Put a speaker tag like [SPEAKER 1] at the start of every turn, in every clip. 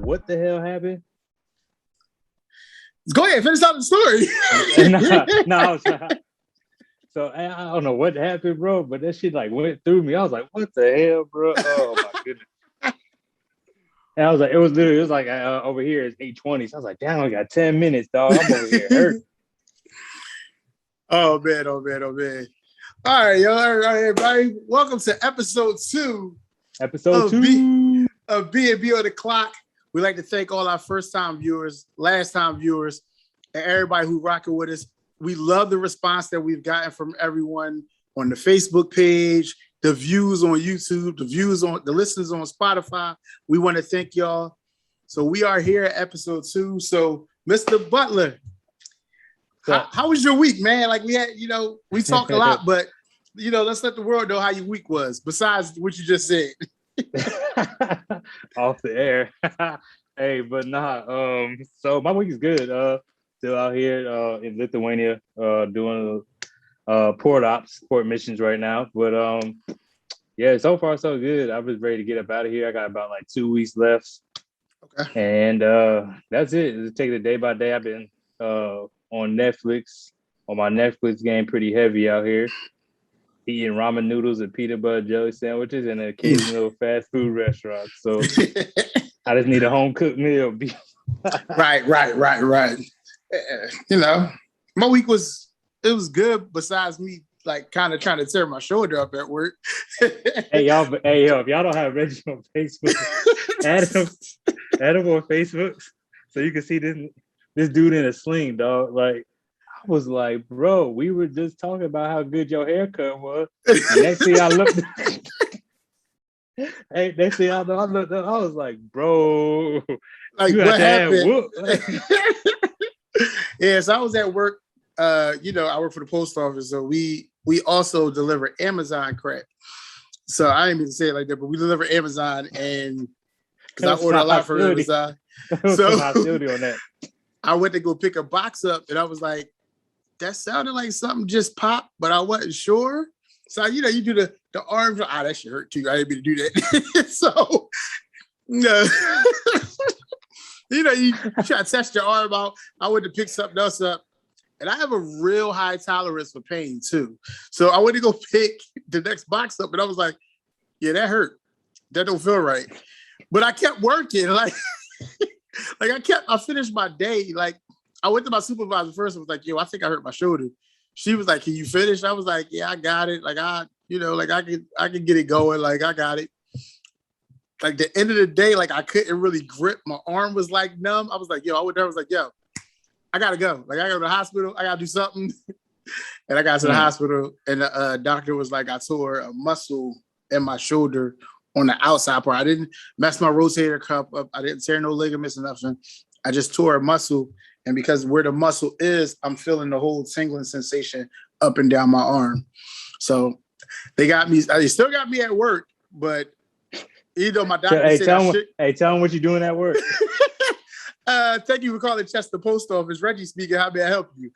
[SPEAKER 1] what the hell happened.
[SPEAKER 2] Go ahead, finish out the story.
[SPEAKER 1] So I don't know what happened, bro, but that shit like went through me. I was like, what the hell, bro? Oh my goodness. And I was like, it was over here it's 8:20. So I was like, damn, I got 10 minutes, dog. I'm over here hurt.
[SPEAKER 2] Oh man. All right, yo. All right, everybody. Welcome to episode 2.
[SPEAKER 1] Episode 2
[SPEAKER 2] of B&B on the Clock. We'd like to thank all our first-time viewers, last-time viewers, and everybody who rocking with us. We love the response that we've gotten from everyone on the Facebook page, the views on YouTube, the listeners on Spotify. We want to thank y'all. So we are here at episode 2. So, Mr. Butler, how was your week, man? Like we had, we talk a lot, but let's let the world know how your week was, besides what you just said.
[SPEAKER 1] Off the air. Hey, but so my week is good. Still out here in Lithuania doing port missions right now. But yeah, so far so good. I was ready to get up out of here. I got about like 2 weeks left. Okay. And that's it. Just take it day by day. I've been on Netflix, on my Netflix game pretty heavy out here. Eating ramen noodles and peanut butter jelly sandwiches and an occasional fast food restaurant. So I just need a home cooked meal.
[SPEAKER 2] Right. My week was good. Besides me, like kind of trying to tear my shoulder up at work.
[SPEAKER 1] Hey yo, if y'all don't have Reggie on Facebook, add him on Facebook so you can see this dude in a sling, dog. Like. I was like, bro, we were just talking about how good your haircut was. Next thing I looked, I looked up, I was like, bro,
[SPEAKER 2] like what happened? Yeah, so I was at work. I work for the post office, so we also deliver Amazon crap. So I didn't mean to say it like that, but we deliver Amazon, and because I order a lot from Amazon, so on that. I went to go pick a box up, and I was like, that sounded like something just popped, but I wasn't sure. So, you do the arms. That shit hurt too. I didn't mean to do that. So, you try to test your arm out. I went to pick something else up. And I have a real high tolerance for pain too. So I went to go pick the next box up and I was like, yeah, that hurt. That don't feel right. But I kept working. Like I finished my day. Like, I went to my supervisor first and was like, yo, I think I hurt my shoulder. She was like, can you finish? I was like, yeah, I got it. Like I can get it going. Like I got it. Like the end of the day, like I couldn't really grip. My arm was like numb. I was like, yo, I went there. I was like, yo, I gotta go. Like I gotta go to the hospital. I gotta do something. And I got to the hospital and the doctor was like, I tore a muscle in my shoulder on the outside part. I didn't mess my rotator cuff up. I didn't tear no ligaments or nothing. I just tore a muscle. And because where the muscle is, I'm feeling the whole tingling sensation up and down my arm. So they got me. They still got me at work, but my doctor said,
[SPEAKER 1] tell them what you're doing at work.
[SPEAKER 2] Thank you for calling Chester Post Office. Reggie speaking. How may I help you?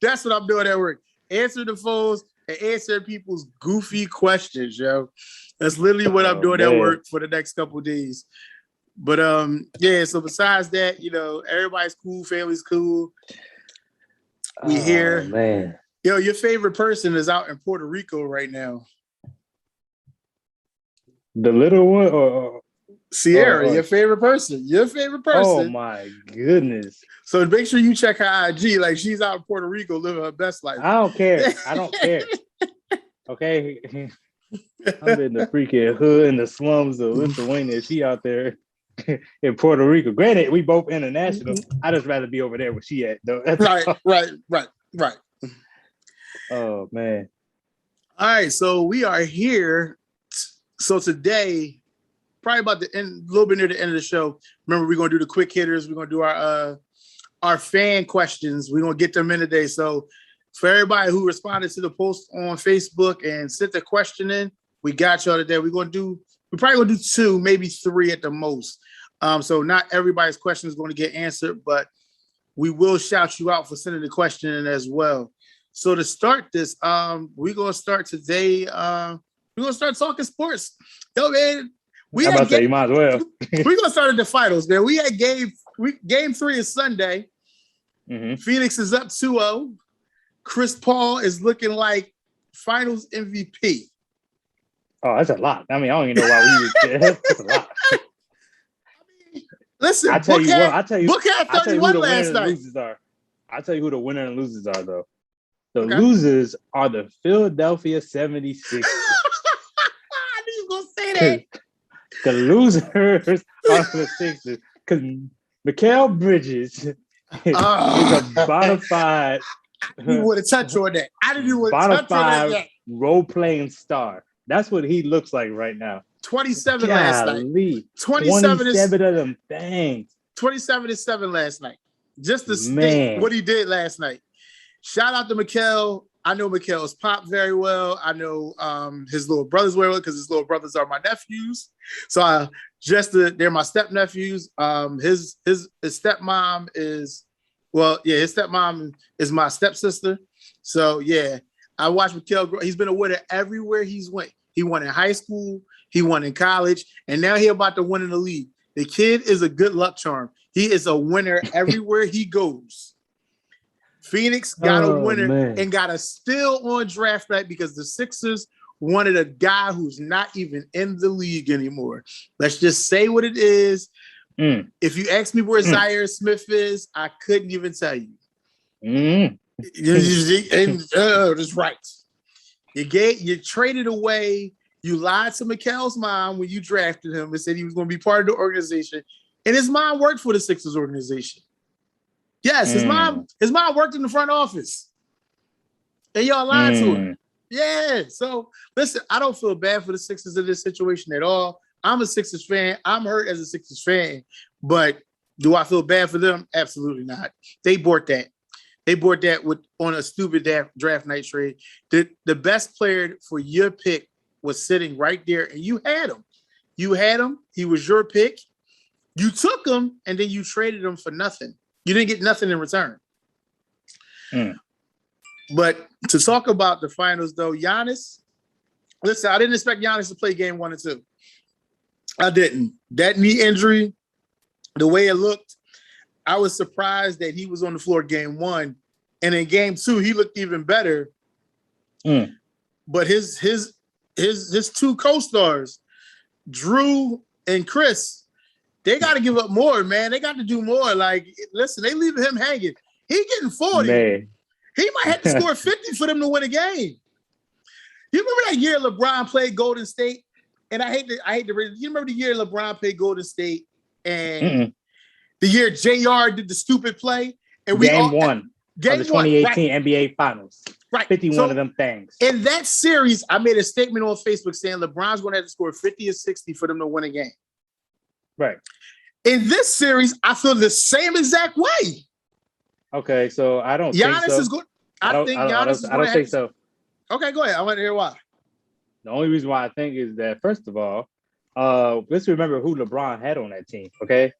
[SPEAKER 2] That's what I'm doing at work. Answer the phones and answer people's goofy questions, yo. That's literally what I'm doing at work for the next couple of days. But so besides that, everybody's cool, family's cool. We here.
[SPEAKER 1] Man.
[SPEAKER 2] Yo, your favorite person is out in Puerto Rico right now.
[SPEAKER 1] The little one or
[SPEAKER 2] Sierra, your favorite person. Your favorite person.
[SPEAKER 1] Oh my goodness.
[SPEAKER 2] So make sure you check her IG. Like she's out in Puerto Rico living her best life.
[SPEAKER 1] I don't care. Okay. I'm in the freaking hood in the slums of Lithuania. She out there. In Puerto Rico. Granted, we both international. I just rather be over there where she at, though.
[SPEAKER 2] Right.
[SPEAKER 1] Oh man.
[SPEAKER 2] All right, so we are here. So today, probably about the end, a little bit near the end of the show. Remember, we're gonna do the quick hitters. We're gonna do our fan questions. We're gonna get them in today. So for everybody who responded to the post on Facebook and sent the question in, we got y'all today. We're probably gonna do 2, maybe 3 at the most. So not everybody's question is going to get answered, but we will shout you out for sending the question in as well. So to start this, we're gonna start today. We're gonna start talking sports. Yo, man, We
[SPEAKER 1] I'm
[SPEAKER 2] had
[SPEAKER 1] about to say you might as well.
[SPEAKER 2] we're gonna start at the finals, man. We had game 3 is Sunday.
[SPEAKER 1] Mm-hmm.
[SPEAKER 2] Phoenix is up 2-0. Chris Paul is looking like finals MVP.
[SPEAKER 1] Oh, that's a lot. I mean, I don't even know why we would. That's a lot.
[SPEAKER 2] Listen,
[SPEAKER 1] I tell you what. I tell you.
[SPEAKER 2] Book had
[SPEAKER 1] I tell you who
[SPEAKER 2] 31
[SPEAKER 1] the
[SPEAKER 2] last
[SPEAKER 1] winners and
[SPEAKER 2] night.
[SPEAKER 1] losers are. I tell you who the winner and losers are, though. The
[SPEAKER 2] Okay.
[SPEAKER 1] losers are the Philadelphia 76ers.
[SPEAKER 2] I knew you were gonna say that.
[SPEAKER 1] The losers are the Sixers because Mikal Bridges is a bona fide.
[SPEAKER 2] You would have touched on that. I didn't even want to touch on that yet.
[SPEAKER 1] Role-playing star. That's what he looks like right now.
[SPEAKER 2] 27 last night.
[SPEAKER 1] 27 of them things.
[SPEAKER 2] 27 and 7 last night. Just to state
[SPEAKER 1] Man.
[SPEAKER 2] what he did last night. Shout out to Mikal. I know Mikal's pop very well. I know his little brothers very well because his little brothers are my nephews. So they're my step nephews. His stepmom is his stepmom is my stepsister. So yeah, I watched Mikal grow. He's been a winner everywhere he's went. He won in high school, he won in college, and now he's about to win in the league. The kid is a good luck charm. He is a winner everywhere he goes. Phoenix got a winner and got a steal on draft night because the Sixers wanted a guy who's not even in the league anymore. Let's just say what it is. If you ask me where Zaire Smith is, I couldn't even tell you. That's right. You traded away. You lied to Mikal's mom when you drafted him and said he was going to be part of the organization. And his mom worked for the Sixers organization. Yes, his mom worked in the front office. And y'all lied to her. Yeah. So listen, I don't feel bad for the Sixers in this situation at all. I'm a Sixers fan. I'm hurt as a Sixers fan. But do I feel bad for them? Absolutely not. They bought that. They bought that on a stupid draft night trade. The best player for your pick was sitting right there, and you had him. You had him. He was your pick. You took him, and then you traded him for nothing. You didn't get nothing in return. But to talk about the finals, though, Giannis, listen, I didn't expect Giannis to play game 1 and 2. I didn't. That knee injury, the way it looked, I was surprised that he was on the floor game 1. And in game 2, he looked even better. But his 2 co-stars, Drew and Chris, they got to give up more, man. They got to do more. Like, listen, they leaving him hanging. He getting 40. Man. He might have to score 50 for them to win a game. You remember that year LeBron played Golden State? And I hate to you remember the year LeBron played Golden State and the year JR did the stupid play? And
[SPEAKER 1] game 1 of the 2018 right. NBA Finals.
[SPEAKER 2] Right.
[SPEAKER 1] 51 of them things.
[SPEAKER 2] In that series, I made a statement on Facebook saying LeBron's going to have to score 50 or 60 for them to win a game.
[SPEAKER 1] Right.
[SPEAKER 2] In this series, I feel the same exact way.
[SPEAKER 1] Okay, so I don't
[SPEAKER 2] Giannis
[SPEAKER 1] think so.
[SPEAKER 2] is good. I don't
[SPEAKER 1] think so.
[SPEAKER 2] Okay, go ahead. I want to hear why.
[SPEAKER 1] The only reason why I think is that, first of all, let's remember who LeBron had on that team, okay?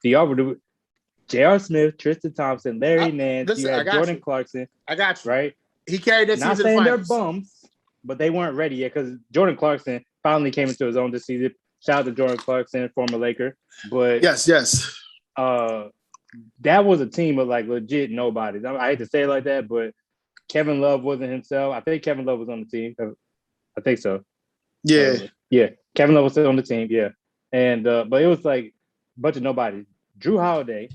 [SPEAKER 1] J.R. Smith, Tristan Thompson, Larry Nance, you had Jordan Clarkson.
[SPEAKER 2] I got you.
[SPEAKER 1] Right?
[SPEAKER 2] He carried that team
[SPEAKER 1] Not
[SPEAKER 2] to the
[SPEAKER 1] saying
[SPEAKER 2] finals.
[SPEAKER 1] they're bums, but they weren't ready yet because Jordan Clarkson finally came into his own this season. Shout out to Jordan Clarkson, former Laker. But
[SPEAKER 2] yes.
[SPEAKER 1] That was a team of like legit nobodies. I hate to say it like that, but Kevin Love wasn't himself. I think Kevin Love was on the team. I think so.
[SPEAKER 2] Yeah.
[SPEAKER 1] Kevin Love was still on the team. Yeah. And but it was like a bunch of nobodies. Drew Holiday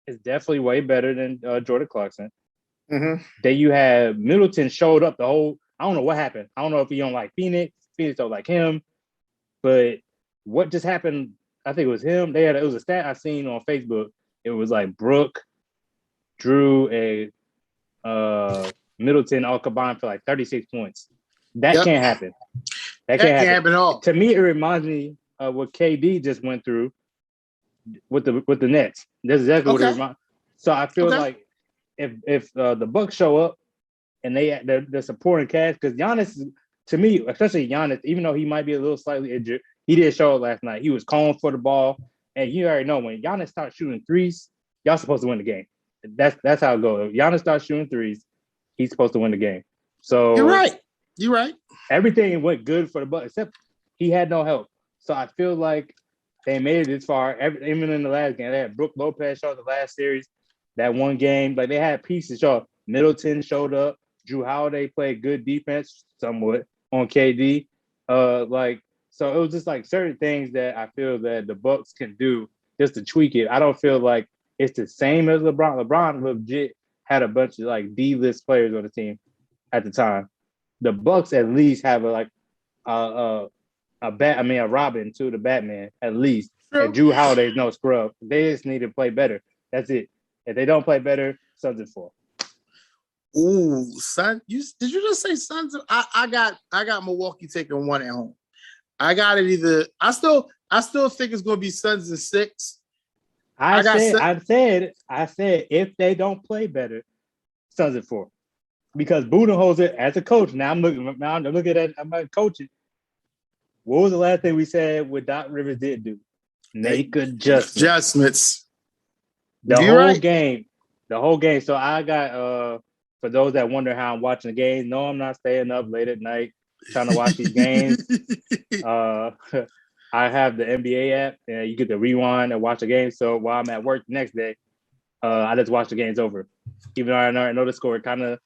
[SPEAKER 1] is definitely way better than Jordan Clarkson.
[SPEAKER 2] Mm-hmm.
[SPEAKER 1] Then you have Middleton showed up the whole. I don't know what happened. I don't know if he don't like Phoenix. Phoenix don't like him. But what just happened? I think it was him. It was a stat I seen on Facebook. It was like Brooke, Drew, and Middleton all combined for like 36 points. That can't happen. That can't happen
[SPEAKER 2] at all.
[SPEAKER 1] To me, it reminds me of what KD just went through with the Nets. That's exactly what it reminds. So I feel like if the Bucks show up and they're supporting cast, because Giannis, to me, especially Giannis, even though he might be a little slightly injured, he did show up last night. He was calling for the ball. And you already know when Giannis starts shooting threes, y'all supposed to win the game. That's how it goes. If Giannis starts shooting threes, he's supposed to win the game. So
[SPEAKER 2] You're right. Everything
[SPEAKER 1] went good for the Bucks, except he had no help. So I feel like they made it this far. Even in the last game, they had Brook Lopez show up the last series. That one game, like they had pieces. Show Middleton showed up. Drew Holiday played good defense somewhat on KD. Like so, it was just like certain things that I feel that the Bucks can do just to tweak it. I don't feel like it's the same as LeBron. LeBron legit had a bunch of like D-list players on the team at the time. The Bucks at least have a Robin too, the Batman at least.
[SPEAKER 2] True.
[SPEAKER 1] And Drew Holiday's no scrub. They just need to play better. That's it. If they don't play better, Suns in 4.
[SPEAKER 2] Ooh, son, did you just say Suns? I got Milwaukee taking 1 at home. I got it either. I still think it's going to be Suns in 6.
[SPEAKER 1] I said if they don't play better, Suns in 4. Because Budenholzer as a coach, now I'm looking at I'm coaching. What was the last thing we said what Doc Rivers did do? Make adjustments. The whole game. So I got for those that wonder how I'm watching the games, no, I'm not staying up late at night trying to watch these games. I have the NBA app, and you get to rewind and watch the game. So while I'm at work the next day, I just watch the games over. Even though I know the score kind of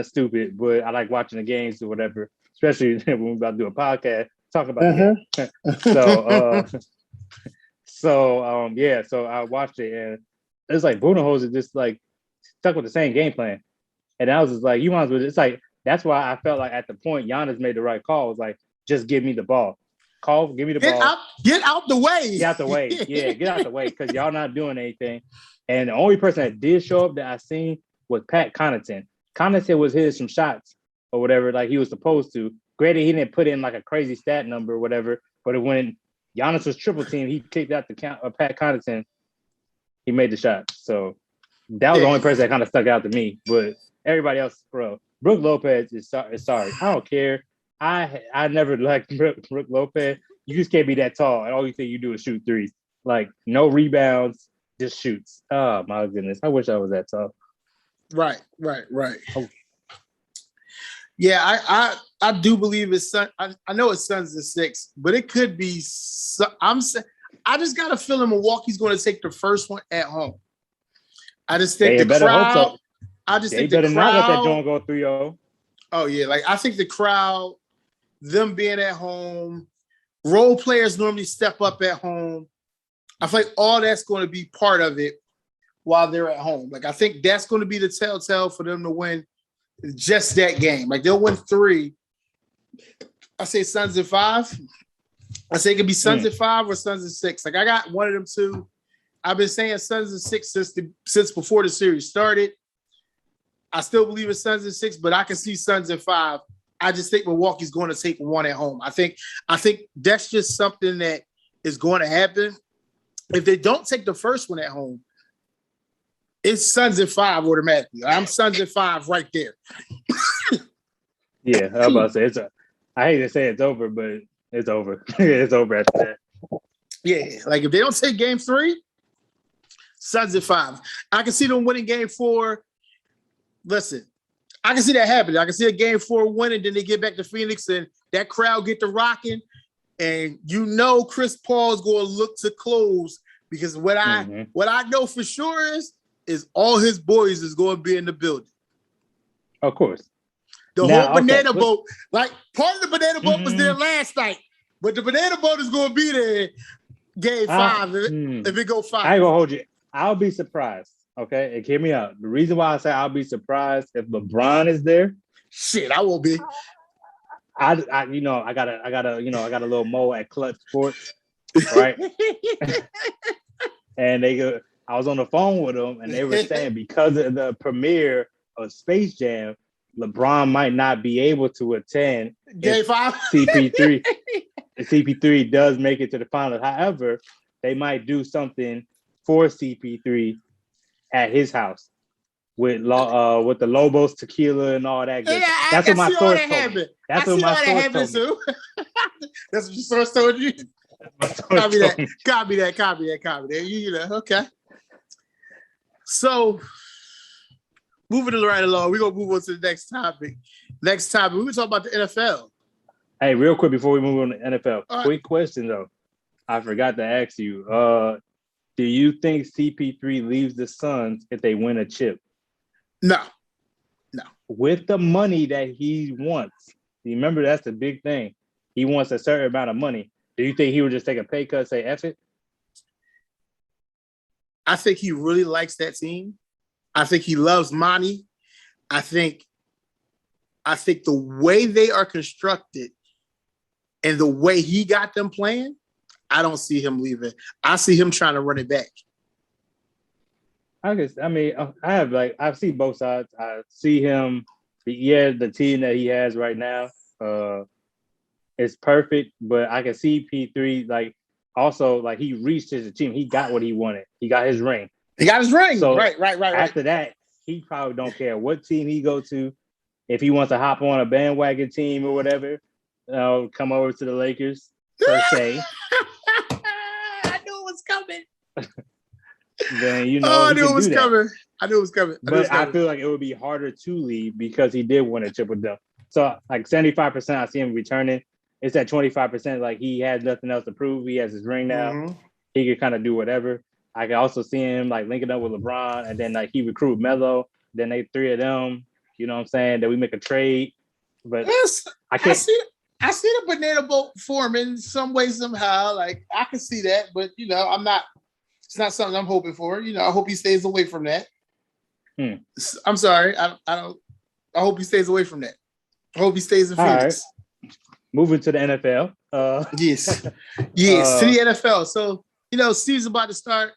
[SPEAKER 1] stupid, but I like watching the games or whatever, especially when we're about to do a podcast, talk about it. So I watched it, and it's like Budenholzer just like stuck with the same game plan. And I was just like, you might as well. It's like that's why I felt like at the point Giannis made the right call. It was like, just give me the ball. Give me the ball.
[SPEAKER 2] Get out the way.
[SPEAKER 1] Get out the way. Yeah, get out the way because y'all not doing anything. And the only person that did show up that I seen was Pat Connaughton. Connaughton was hitting some shots or whatever, like he was supposed to. Granted, he didn't put in like a crazy stat number or whatever, but when Giannis was triple team, he kicked out the count of Pat Connaughton. He made the shot. So that was the only person that kind of stuck out to me. But everybody else, bro. Brook Lopez is sorry. I don't care. I never liked Brook Lopez. You just can't be that tall, and all you think you do is shoot threes. Like no rebounds, just shoots. Oh my goodness! I wish I was that tall.
[SPEAKER 2] Right. Oh. Yeah, I do believe it's Suns. I know it's Suns in 6, but it could be. I just got a feeling Milwaukee's going to take the first one at home. I just think the crowd. So. I just think the crowd. Not let that joint go 3-0. Oh yeah, like I think the crowd, them being at home, role players normally step up at home. I feel like all that's going to be part of it while they're at home. Like I think that's going to be the telltale for them to win just that game. Like they'll win 3. I say Suns in 5. I say it could be Suns in 5 or Suns in 6. Like I got one of them two. I've been saying Suns in 6 since before the series started. I still believe it's Suns in 6, but I can see Suns in 5. I just think Milwaukee's going to take 1 at home. I think that's just something that is going to happen. If they don't take the first one at home, it's Suns in 5 automatically. I'm Suns in 5 right there.
[SPEAKER 1] Yeah, I'm about to say I hate to say it's over, but it's over. It's over after that.
[SPEAKER 2] Yeah, like if they don't take game 3, Suns in 5. I can see them winning game 4. Listen, I can see that happening. I can see a game 4 winning, then they get back to Phoenix and that crowd get to rocking. And Chris Paul is going to look to close because what I know for sure is all his boys is going to be in the building.
[SPEAKER 1] Of course.
[SPEAKER 2] The whole banana boat, like part of the banana boat was there last night, but the banana boat is going to be there game 5 if it go 5.
[SPEAKER 1] I ain't gonna hold you. I'll be surprised. Okay, and hear me out. The reason why I say I'll be surprised if LeBron is there.
[SPEAKER 2] Shit, I won't be.
[SPEAKER 1] I got a little mo at Clutch Sports, right? And I was on the phone with them, and they were saying because of the premiere of Space Jam, LeBron might not be able to attend
[SPEAKER 2] Game 5.
[SPEAKER 1] CP3. If CP3 does make it to the finals. However, they might do something for CP3 at his house with the Lobos tequila and all that.
[SPEAKER 2] Yeah, that's what my source told me.
[SPEAKER 1] That's what my source told me.
[SPEAKER 2] That's what your source told you. Copy that. Okay. So, moving right along, we're gonna move on to the next topic. We're gonna talk about the NFL.
[SPEAKER 1] Hey, real quick before we move on to NFL,
[SPEAKER 2] All right.
[SPEAKER 1] quick question though. I forgot to ask you. Do you think CP3 leaves the Suns if they win a chip?
[SPEAKER 2] No.
[SPEAKER 1] With the money that he wants, remember that's the big thing. He wants a certain amount of money. Do you think he would just take a pay cut, say F it?
[SPEAKER 2] I think he really likes that team. I think he loves Monty. I think the way they are constructed and the way he got them playing, I don't see him leaving. I see him trying to run it back.
[SPEAKER 1] I've seen both sides. I see him, the team that he has right now, is perfect, but I can see P3 he reached his achievement. He got what he wanted. He got his ring. So
[SPEAKER 2] right.
[SPEAKER 1] After that, he probably don't care what team he go to. If he wants to hop on a bandwagon team or whatever, come over to the Lakers per se.
[SPEAKER 2] I knew it was coming.
[SPEAKER 1] Then
[SPEAKER 2] I knew it was coming.
[SPEAKER 1] But I feel like it would be harder to leave because he did win a chip with them. So 75%, I see him returning. It's at 25%. Like he has nothing else to prove. He has his ring now.
[SPEAKER 2] Mm-hmm.
[SPEAKER 1] He can kind of do whatever. I can also see him linking up with LeBron, and then he recruit Melo. Then they three of them. You know what I'm saying? That we make a trade. But
[SPEAKER 2] yes,
[SPEAKER 1] I can't.
[SPEAKER 2] I see the banana boat forming some way somehow. Like I can see that, but I'm not. It's not something I'm hoping for. I hope he stays away from that. I'm sorry. I don't. I hope he stays away from that. I hope he stays in Phoenix.
[SPEAKER 1] Right. Moving to the NFL.
[SPEAKER 2] Yes, to the NFL. So season's about to start.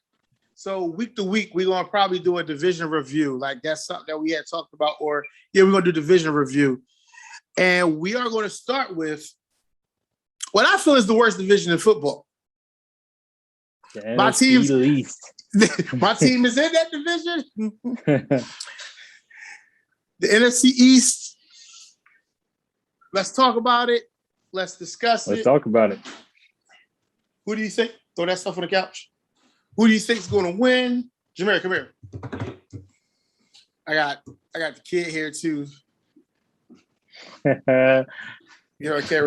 [SPEAKER 2] So week to week, we're gonna probably do a division review. Like that's something that we had talked about. Or we're gonna do division review, and we are going to start with what I feel is the worst division in football. My team is in that division. The NFC East. Let's talk about it. Let's discuss it.
[SPEAKER 1] Let's talk about it.
[SPEAKER 2] Who do you think? Throw that stuff on the couch. Who do you think is going to win? Jameer, come here. I got the kid here too. Kara,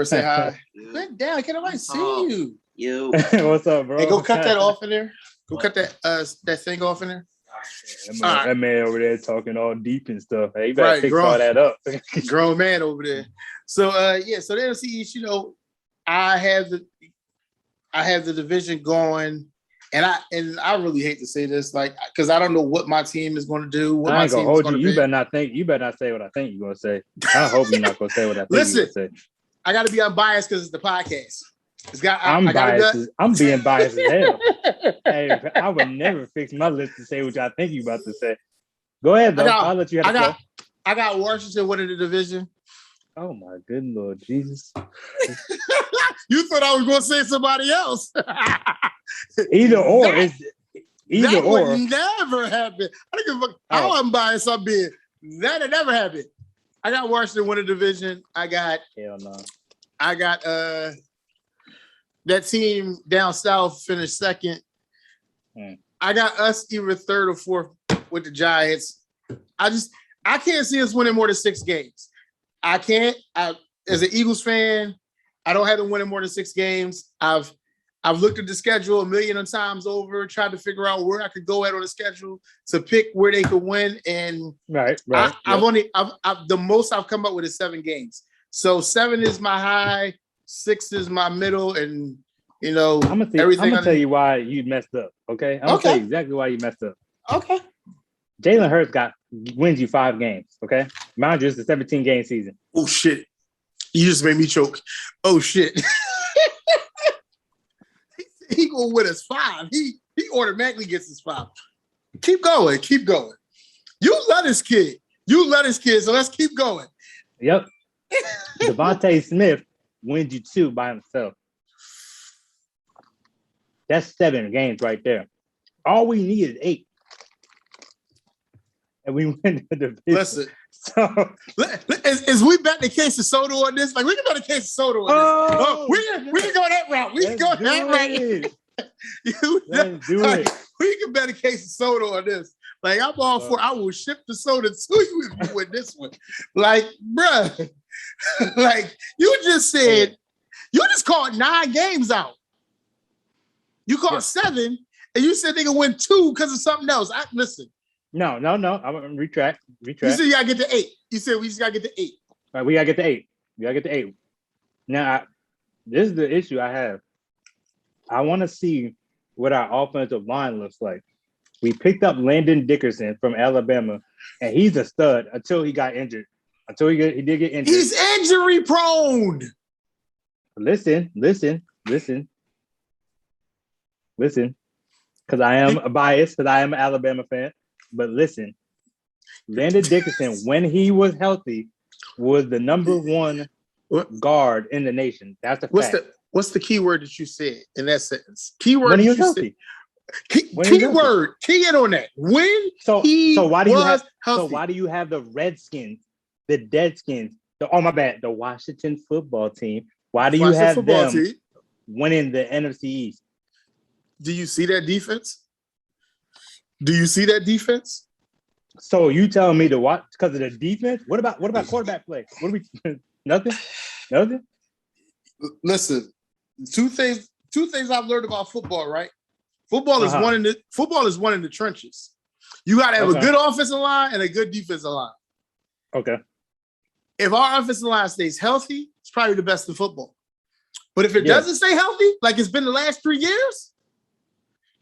[SPEAKER 2] say hi. Sit down. Can nobody see you?
[SPEAKER 3] You.
[SPEAKER 1] What's up, bro?
[SPEAKER 2] Hey, go cut that off in there. Go cut that thing off in there.
[SPEAKER 1] That man over there talking all deep and stuff. Hey, you better fix all that up.
[SPEAKER 2] Grown man over there. So so the NFC East, I have the division going, and I really hate to say this, because I don't know what my team is going to do.
[SPEAKER 1] I ain't gonna hold you. You better not say what I think you're gonna say. I hope you're not gonna say what I think you're gonna say.
[SPEAKER 2] I got to be unbiased because it's the podcast.
[SPEAKER 1] I'm biased. I'm being biased as hell. Hey, I would never fix my list to say what I think you about to say. Go ahead, though. I'll let you have the floor.
[SPEAKER 2] I got Washington winning the division.
[SPEAKER 1] Oh my good Lord Jesus!
[SPEAKER 2] You thought I was going to say somebody else?
[SPEAKER 1] Either or.
[SPEAKER 2] That would never happen. I don't give a fuck how unbiased I'm being. That'd never happen. I got Washington winning the division.
[SPEAKER 1] Hell no.
[SPEAKER 2] I got that team down south finished second. I got us either third or fourth with the Giants. I can't see us winning more than 6 games. I can't. As an Eagles fan, I don't have them winning more than 6 games. I've looked at the schedule a million times over, tried to figure out where I could go at on the schedule to pick where they could win. And
[SPEAKER 1] right.
[SPEAKER 2] The most I've come up with is 7 games. So 7 is my high, 6 is my middle, and
[SPEAKER 1] I'm gonna tell you why you messed up. Okay, I'm gonna tell you exactly why you messed up.
[SPEAKER 2] Okay.
[SPEAKER 1] Jalen Hurts wins you 5 games. Okay, mind you, it's a 17-game season.
[SPEAKER 2] Oh shit! You just made me choke. Oh shit! he gonna win us 5. He automatically gets us 5. Keep going. You love this kid. So let's keep going.
[SPEAKER 1] Yep. Devontae Smith wins you 2 by himself. That's 7 games right there. All we need is 8. And we win the division.
[SPEAKER 2] Listen.
[SPEAKER 1] So
[SPEAKER 2] is we bet the case of Soto on this? We can bet the case of Soto on this. We can go that route. We can go that route.
[SPEAKER 1] Let's do it.
[SPEAKER 2] We can bet a case of Soto on this. I'm all for. I will ship the soda to you if you win this one. Bruh, Like you just said, you just called 9 games out. You called 7, and you said they can win 2 because of something else. Listen.
[SPEAKER 1] No. I'm retract.
[SPEAKER 2] You said you gotta get to 8. You said we just gotta get to 8.
[SPEAKER 1] All right, we gotta get to 8. We gotta get to 8. Now, this is the issue I have. I want to see what our offensive line looks like. We picked up Landon Dickerson from Alabama, and he's a stud until he got injured. Until he did get injured.
[SPEAKER 2] He's injury prone.
[SPEAKER 1] Listen, because I am biased, because I am an Alabama fan. But listen, Landon Dickerson, when he was healthy, was the number 1 guard in the nation. That's a fact.
[SPEAKER 2] What's the key word that you said in that sentence? Keyword
[SPEAKER 1] when he was healthy.
[SPEAKER 2] Keyword. Key in on that. When
[SPEAKER 1] so why do you have
[SPEAKER 2] healthy.
[SPEAKER 1] So why do you have the Redskins, the Deadskins, the Washington football team? Why do you have them winning the NFC East?
[SPEAKER 2] Do you see that defense? Do you see that defense?
[SPEAKER 1] So you telling me to watch because of the defense? What about quarterback play? What do we nothing?
[SPEAKER 2] Listen, two things I've learned about football, right? Football is one in the trenches. You got to have a good offensive line and a good defensive line.
[SPEAKER 1] Okay.
[SPEAKER 2] If our offensive line stays healthy, it's probably the best in football. But if it doesn't stay healthy, like it's been the last 3 years,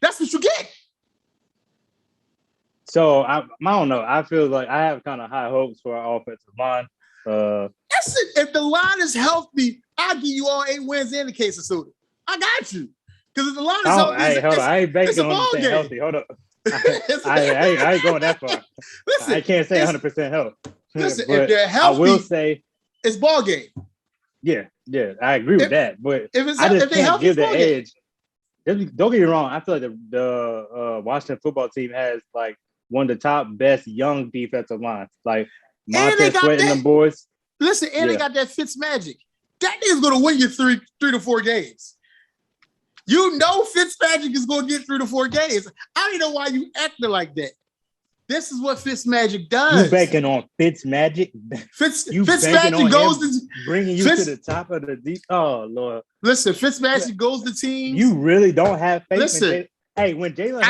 [SPEAKER 2] that's what you get.
[SPEAKER 1] So I don't know. I feel like I have kind of high hopes for our offensive line.
[SPEAKER 2] That's it. If the line is healthy, I'll give you all 8 wins and the case of soda. I got you. Because if the line is healthy,
[SPEAKER 1] hold on. I ain't banking on staying healthy. Hold up. I ain't going that far. Listen, I can't say 100% health.
[SPEAKER 2] Listen, if they're healthy,
[SPEAKER 1] I will say
[SPEAKER 2] it's ball game.
[SPEAKER 1] Yeah, I agree with that. But I just can't give the edge. Don't get me wrong. I feel like the Washington football team has like one of the top best young defensive lines. Like Montez Sweat and them boys.
[SPEAKER 2] Listen, and they got that Fitzmagic. That nigga's gonna win you 3 to 4 games. You know Fitzmagic is gonna get 3 to 4 games. I don't know why you acting like that. This is what Fitzmagic does.
[SPEAKER 1] You banking on Fitzmagic?
[SPEAKER 2] Fitzmagic goes to
[SPEAKER 1] bringing you to the top of the deep. Oh Lord!
[SPEAKER 2] Listen, Fitzmagic goes to teams.
[SPEAKER 1] You really don't have faith. Listen, when Jalen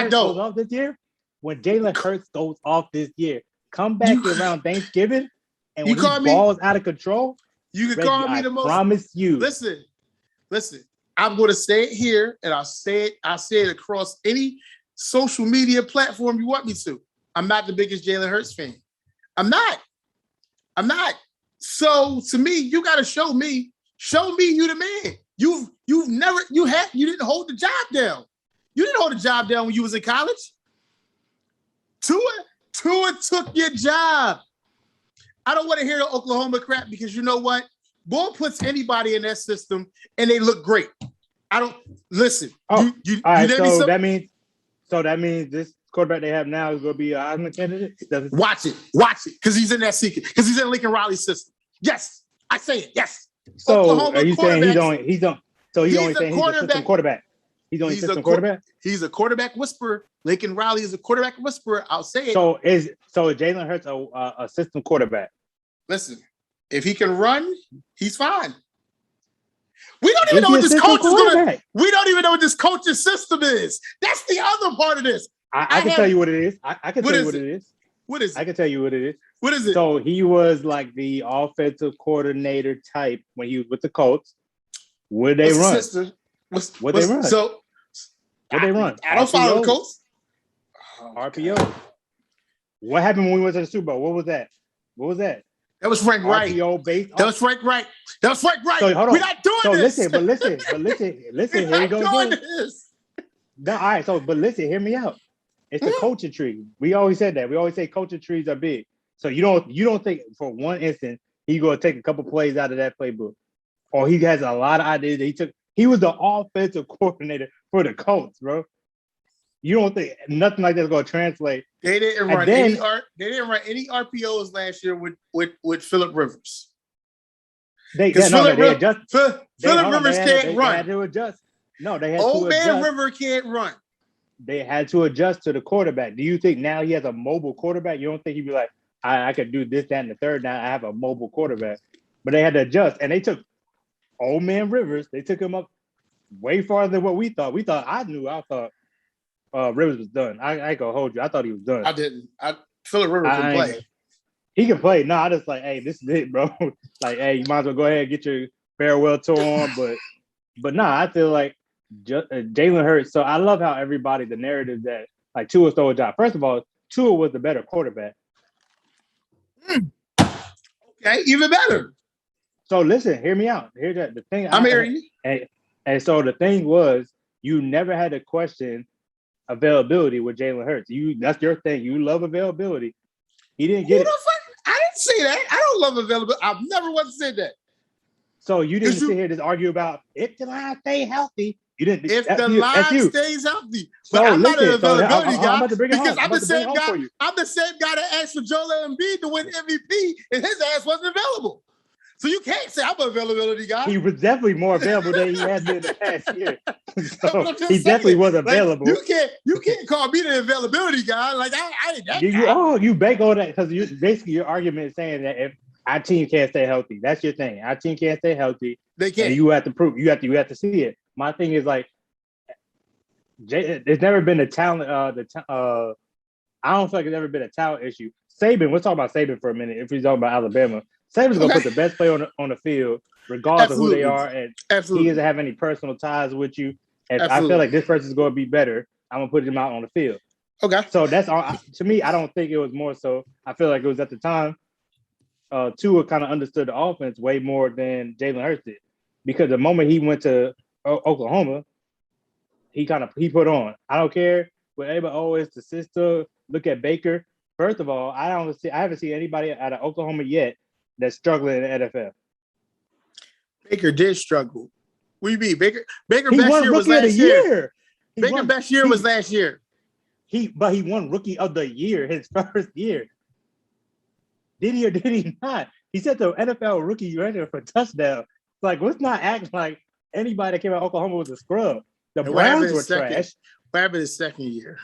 [SPEAKER 1] Hurts goes off this year, come back around Thanksgiving, and when he balls out of control,
[SPEAKER 2] you can call me the most.
[SPEAKER 1] Promise you.
[SPEAKER 2] Listen. I'm going to say it here, and I'll say it across any social media platform you want me to. I'm not the biggest Jalen Hurts fan. I'm not. So to me, you got to show me you the man. You didn't hold the job down. You didn't hold the job down when you was in college. Tua took your job. I don't want to hear the Oklahoma crap because you know what? Bull puts anybody in that system and they look great. I don't listen.
[SPEAKER 1] All right, so that means this quarterback they have now is going to be a Heisman candidate.
[SPEAKER 2] Watch it, because he's in that secret. Because he's in Lincoln Riley's system. Yes, I say it. Yes.
[SPEAKER 1] So Oklahoma, are you saying he's only saying he's a system quarterback? He's only system quarterback.
[SPEAKER 2] He's a quarterback whisperer. Lincoln Riley is a quarterback whisperer. I'll say it.
[SPEAKER 1] So is Jalen Hurts a system quarterback?
[SPEAKER 2] Listen, if he can run, he's fine. We don't even know what this coach is going. We don't even know what this coaching system is. That's the other part of this.
[SPEAKER 1] I can tell you what it is. I can tell you what it is.
[SPEAKER 2] What is it?
[SPEAKER 1] I can tell you what it is.
[SPEAKER 2] What is it?
[SPEAKER 1] So he was like the offensive coordinator type when he was with the Colts. What did they run? What they run?
[SPEAKER 2] So
[SPEAKER 1] what they run?
[SPEAKER 2] I don't follow the Colts.
[SPEAKER 1] RPO. What happened when we went to the Super Bowl? What was that?
[SPEAKER 2] That was Frank Wright. That was Frank Wright. So, hold on. We're not doing this.
[SPEAKER 1] But listen. Here we go again. No, all right. But listen, hear me out. It's the coaching tree. We always said that. We always say coaching trees are big. So you don't think for one instant he's going to take a couple plays out of that playbook, or he has a lot of ideas. He was the offensive coordinator for the Colts, bro. You don't think nothing like that's going to translate?
[SPEAKER 2] They didn't run any RPOs last year with Phillip Rivers.
[SPEAKER 1] Phillip
[SPEAKER 2] Rivers can't run.
[SPEAKER 1] They had to adjust. No, they had
[SPEAKER 2] Old
[SPEAKER 1] to adjust.
[SPEAKER 2] man River can't run.
[SPEAKER 1] They had to adjust to the quarterback. Do you think now he has a mobile quarterback? You don't think he'd be like, I could do this, that, and the third. Now I have a mobile quarterback. but they had to adjust, and they took old man Rivers. They took him up way farther than what we thought. I thought Rivers was done. I ain't gonna hold you. I thought he was done.
[SPEAKER 2] I didn't. Phillip Rivers can play.
[SPEAKER 1] He can play. No, I just like, hey, this is it, bro. Like, hey, you might as well go ahead and get your farewell tour on. But no, I feel like Jalen Hurts. So I love how everybody, the narrative that like Tua stole a job. First of all, Tua was the better quarterback.
[SPEAKER 2] Okay, even better.
[SPEAKER 1] So listen, hear me out. Here's the thing.
[SPEAKER 2] I'm hearing
[SPEAKER 1] you. And so the thing was, you never had to question availability with Jalen Hurts. That's your thing. You love availability. He didn't get it.
[SPEAKER 2] I didn't say that. I don't love availability. I've never once said that.
[SPEAKER 1] So you didn't sit here to argue about if the line stay healthy. You didn't.
[SPEAKER 2] If the line stays healthy. But
[SPEAKER 1] so
[SPEAKER 2] I'm not an
[SPEAKER 1] listen,
[SPEAKER 2] availability guy
[SPEAKER 1] I'm about to bring it
[SPEAKER 2] because
[SPEAKER 1] home.
[SPEAKER 2] I'm the same guy. I'm the same guy that asked for Joel Embiid to win MVP, and his ass wasn't available. So you can't say I'm an availability guy.
[SPEAKER 1] He was definitely more available than he has been in the past year. So he definitely was available.
[SPEAKER 2] Like, you can't call me the availability guy. Like I ain't that guy.
[SPEAKER 1] You bank on that because basically your argument is saying that if our team can't stay healthy, that's your thing. Our team can't stay healthy.
[SPEAKER 2] They can't.
[SPEAKER 1] And you have to prove. You have to see it. My thing is like, there's never been a talent. I don't feel like there's ever been a talent issue. Saban, we'll talk about Saban for a minute. If we're talking about Alabama, Saban's gonna put the best player on the field, regardless of who they are, and he doesn't have any personal ties with you. If I feel like this person's going to be better, I'm gonna put him out on the field.
[SPEAKER 2] Okay.
[SPEAKER 1] So that's all. To me, I don't think it was more so. I feel like it was at the time. Tua kind of understood the offense way more than Jalen Hurts did, because the moment he went to Oklahoma, he put on. I don't care what anybody always the sister look at Baker. First of all, I haven't seen anybody out of Oklahoma yet that's struggling in the NFL.
[SPEAKER 2] Baker did struggle. What do you mean? Baker best year was last year. Baker best year was last year.
[SPEAKER 1] He won Rookie of the Year his first year. Did he or did he not? He set the NFL rookie record for touchdown. It's like, let's not act like anybody that came out of Oklahoma was a scrub. The Browns were trash.
[SPEAKER 2] What happened his second year?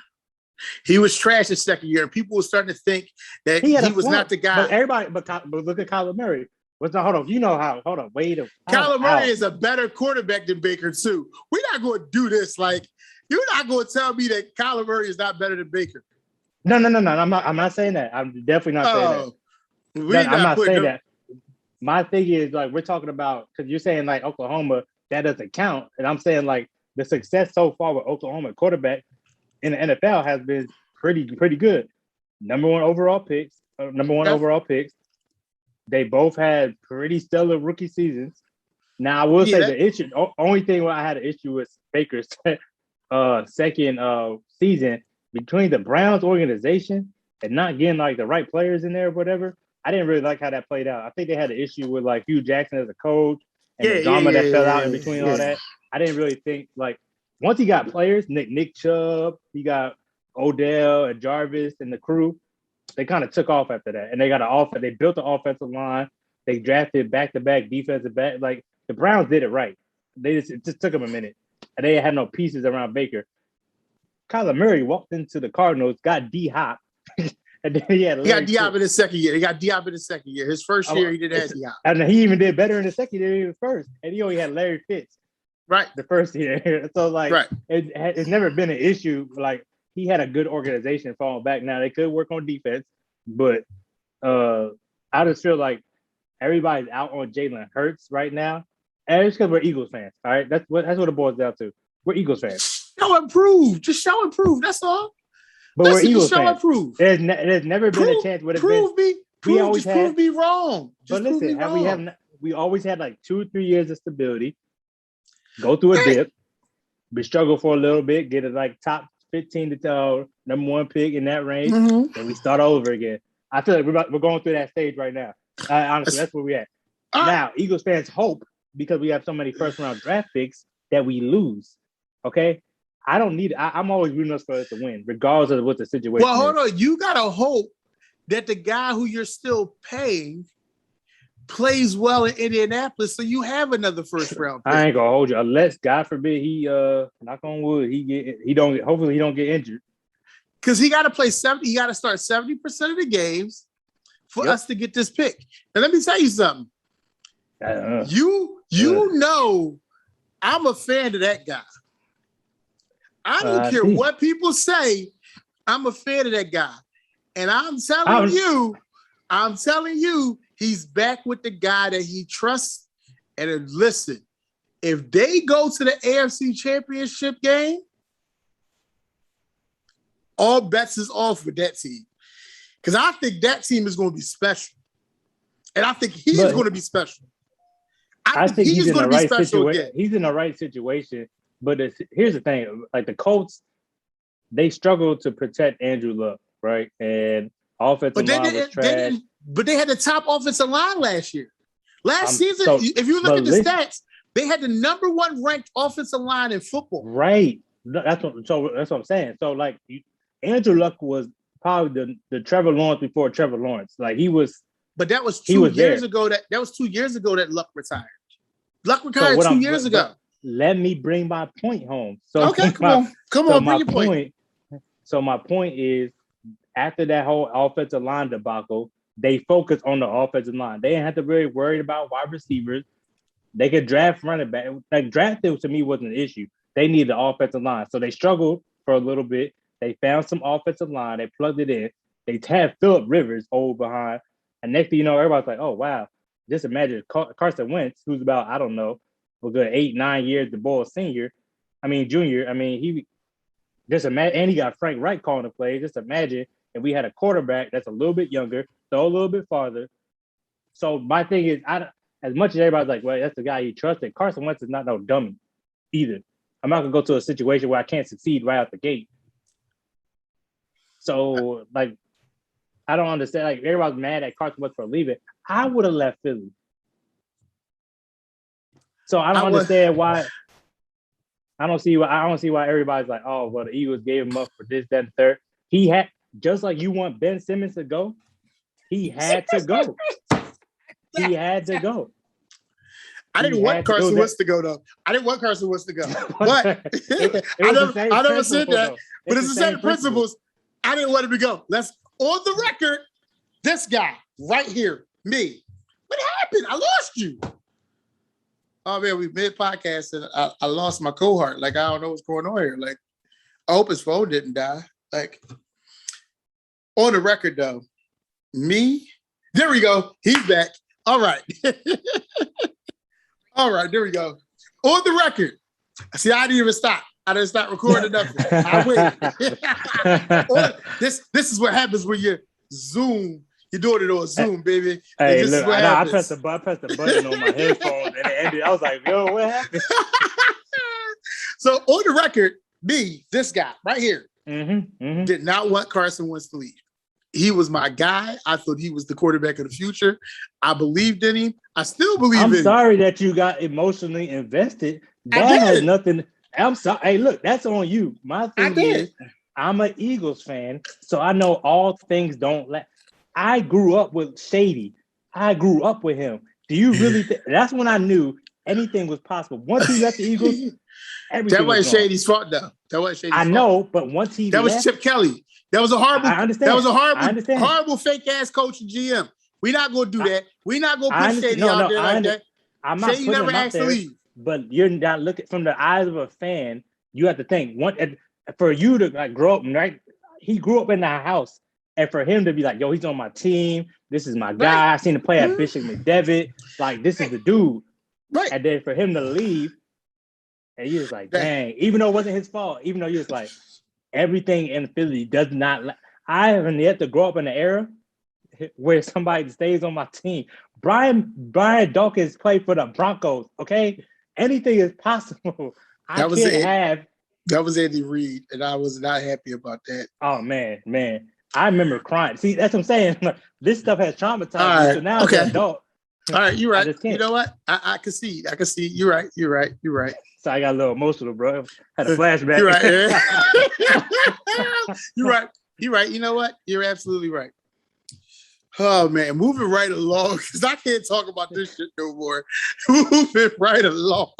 [SPEAKER 2] He was trash his second year, and people were starting to think that he was not the guy.
[SPEAKER 1] But look at Kyler Murray. Hold on. You know how? Hold on. Wait.
[SPEAKER 2] Kyler Murray is a better quarterback than Baker too. We're not going to do this. Like, you're not going to tell me that Kyler Murray is not better than Baker.
[SPEAKER 1] No. I'm not saying that. I'm definitely not saying that. I'm not saying that. My thing is, like, we're talking about, because you're saying like Oklahoma, that doesn't count, and I'm saying like the success so far with Oklahoma quarterback in the NFL has been pretty good. Number one overall picks. They both had pretty stellar rookie seasons. Now I will say the only thing where I had an issue with Baker's second season between the Browns organization and not getting like the right players in there or whatever. I didn't really like how that played out. I think they had an issue with like Hugh Jackson as a coach and the drama that fell out in between all that. I didn't really think like once he got players, Nick Chubb, he got Odell and Jarvis and the crew. They kind of took off after that, and they got an offense. They built the offensive line. They drafted back-to-back defensive back. Like the Browns did it right. It just took them a minute, and they had no pieces around Baker. Kyler Murray walked into the Cardinals, got D-Hop, and then he got
[SPEAKER 2] Diop in his second year. He got Diop in his second year. His first year, he didn't have Diop,
[SPEAKER 1] and he even did better in the second year than he was first. And he only had Larry Fitz,
[SPEAKER 2] right,
[SPEAKER 1] the first year. So like, it's never been an issue. Like. He had a good organization falling back. Now they could work on defense, but I just feel like everybody's out on Jalen Hurts right now, and it's because we're Eagles fans. All right, that's what it boils down to. We're Eagles fans.
[SPEAKER 2] Show and prove. Just show and prove. That's all.
[SPEAKER 1] But we're Eagles fans.
[SPEAKER 2] Show and prove.
[SPEAKER 1] There's never been a chance where
[SPEAKER 2] prove me wrong.
[SPEAKER 1] But listen, we always had like 2 or 3 years of stability. Go through a dip, we struggle for a little bit, get it like top 15 to number one pick in that range, and we start over again. I feel like we're going through that stage right now. Honestly, that's where we're at. Now, Eagles fans hope, because we have so many first-round draft picks, that we lose. Okay? I'm always rooting for us to win, regardless of what the situation is.
[SPEAKER 2] Well, hold on. You got to hope that the guy who you're still paying plays well in Indianapolis, so you have another first round pick.
[SPEAKER 1] I ain't gonna hold you, unless God forbid he knock on wood, hopefully he don't get injured.
[SPEAKER 2] Because he got to play 70, he got to start 70% of the games for us to get this pick. And let me tell you something. You know, I'm a fan of that guy. I don't care what people say. I'm a fan of that guy. And I'm telling you, he's back with the guy that he trusts. And listen, if they go to the AFC Championship game, all bets is off with that team. Because I think that team is going to be special. And I think he's going to be special.
[SPEAKER 1] I think he's in the right situation. He's in the right situation. But here's the thing. Like the Colts, they struggled to protect Andrew Luck, right? And offensive line was trash.
[SPEAKER 2] But they had the top offensive line last year. Last season, if you look at the stats, they had the number 1 ranked offensive line in football.
[SPEAKER 1] Right. That's what I'm saying. So like Andrew Luck was probably the Trevor Lawrence before Trevor Lawrence. Like he was. But that was 2 years ago. That was 2 years ago that Luck retired. Luck retired 2 years ago. Let me bring my point home. So
[SPEAKER 2] okay, come on, bring your point.
[SPEAKER 1] So my point is, after that whole offensive line debacle, they focused on the offensive line. They didn't have to really worry about wide receivers. They could draft running back. Like drafting to me wasn't an issue. They needed the offensive line, so they struggled for a little bit. They found some offensive line. They plugged it in. They had Phillip Rivers old behind, and next thing you know, everybody's like, "Oh wow!" Just imagine Carson Wentz, who's about a good 8-9 years, the Bulls junior. He just imagine, and he got Frank Reich calling the plays. Just imagine if we had a quarterback that's a little bit younger, throw a little bit farther. So my thing is, as much as everybody's like, well, that's the guy you trusted, Carson Wentz is not no dummy either. I'm not gonna go to a situation where I can't succeed right out the gate. So like, I don't understand. Like everybody's mad at Carson Wentz for leaving. I would have left Philly. So I don't understand why. I don't see why everybody's like, oh, well, the Eagles gave him up for this, that, and third. He had, just like you want Ben Simmons to go, he had to go. He had to go.
[SPEAKER 2] I didn't want Carson Wentz to go, though. I didn't want Carson Wentz to go. But I never said that. But it's the same principles. I didn't want him to go. Let's, on the record, this guy right here, me. What happened? I lost you. Oh man, we mid podcast and I lost my cohort. Like I don't know what's going on here. Like I hope his phone didn't die. Like on the record though, me. There we go. He's back. All right. All right. There we go. On the record. See, I didn't even stop. I didn't stop recording nothing. I waited. This is what happens when you Zoom. You're doing it on Zoom, baby.
[SPEAKER 1] Hey, look, I pressed the button on my headphones and it ended. I was like, yo, what happened?
[SPEAKER 2] So on the record, me, this guy right here, did not want Carson Wentz to leave. He was my guy. I thought he was the quarterback of the future. I believed in him. I still believe in him.
[SPEAKER 1] I'm sorry that you got emotionally invested. That has nothing. I'm sorry. Hey, look, that's on you. My thing is, I'm an Eagles fan, so I know all things don't last. I grew up with Shady. I grew up with him. Do you really think that's when I knew anything was possible? Once he left the Eagles, everything
[SPEAKER 2] that wasn't Shady's fault, though. That wasn't Shady's fault.
[SPEAKER 1] I know, but once he
[SPEAKER 2] that
[SPEAKER 1] left,
[SPEAKER 2] was Chip Kelly. That was a horrible.
[SPEAKER 1] I understand.
[SPEAKER 2] That was a horrible fake ass coach and GM. We're not gonna do that. We're not gonna put Shady out there like that.
[SPEAKER 1] I'm not
[SPEAKER 2] Shady never asked to leave.
[SPEAKER 1] But you're not looking from the eyes of a fan. You have to think for you to like grow up, right? He grew up in the house. And for him to be like, yo, he's on my team. This is my guy. I seen him play at Bishop McDevitt. Like, this is the dude.
[SPEAKER 2] Right.
[SPEAKER 1] And then for him to leave, and he was like, dang, even though it wasn't his fault, even though he was like, everything in Philly does not. I haven't yet to grow up in the era where somebody stays on my team. Brian Dawkins played for the Broncos, okay? Anything is possible.
[SPEAKER 2] That was Andy Reid, and I was not happy about that.
[SPEAKER 1] Oh, man. I remember crying. See, that's what I'm saying. This stuff has traumatized me. So now as an adult.
[SPEAKER 2] All right, you're right. You know what? I can see. You're right.
[SPEAKER 1] So I got a little emotional, bro. Had a flashback.
[SPEAKER 2] You're right. You're right. You know what? You're absolutely right. Oh man, moving right along because I can't talk about this shit no more. Moving right along.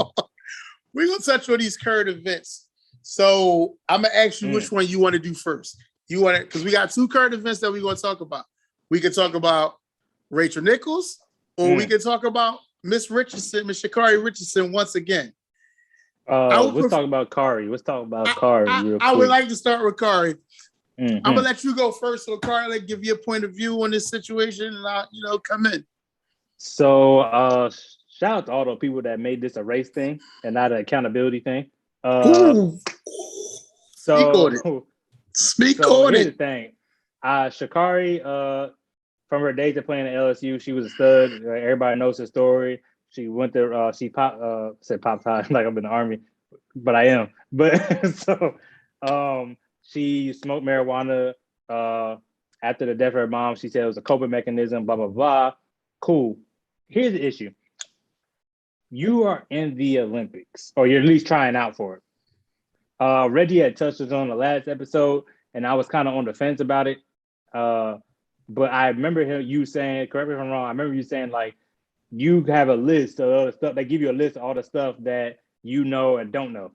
[SPEAKER 2] We're gonna touch on these current events. So I'm gonna ask you which one you want to do first. You want it because we got two current events that we're going to talk about. We can talk about Rachel Nichols, or we can talk about Miss Richardson, Miss Sha'Carri Richardson, once again.
[SPEAKER 1] Let's talk about Kari. Let's talk about Kari real quick.
[SPEAKER 2] I would like to start with Kari.
[SPEAKER 1] Mm-hmm.
[SPEAKER 2] I'm gonna let you go first, so Kari, like, give you a point of view on this situation, and I'll, come in.
[SPEAKER 1] So, shout out to all the people that made this a race thing and not an accountability thing.
[SPEAKER 2] Speak on
[SPEAKER 1] here's
[SPEAKER 2] it.
[SPEAKER 1] The thing. Sha'Carri, from her days of playing at LSU, she was a stud. Everybody knows her story. She went to she said pop time like I'm in the army, but I am. But so she smoked marijuana after the death of her mom. She said it was a coping mechanism, blah, blah, blah. Cool. Here's the issue. You are in the Olympics, or you're at least trying out for it. Reggie had touched on the last episode, and I was kind of on the fence about it. But I remember you saying, correct me if I'm wrong, I remember you saying, like, you have a list of all the stuff. They give you a list of all the stuff that you know and don't know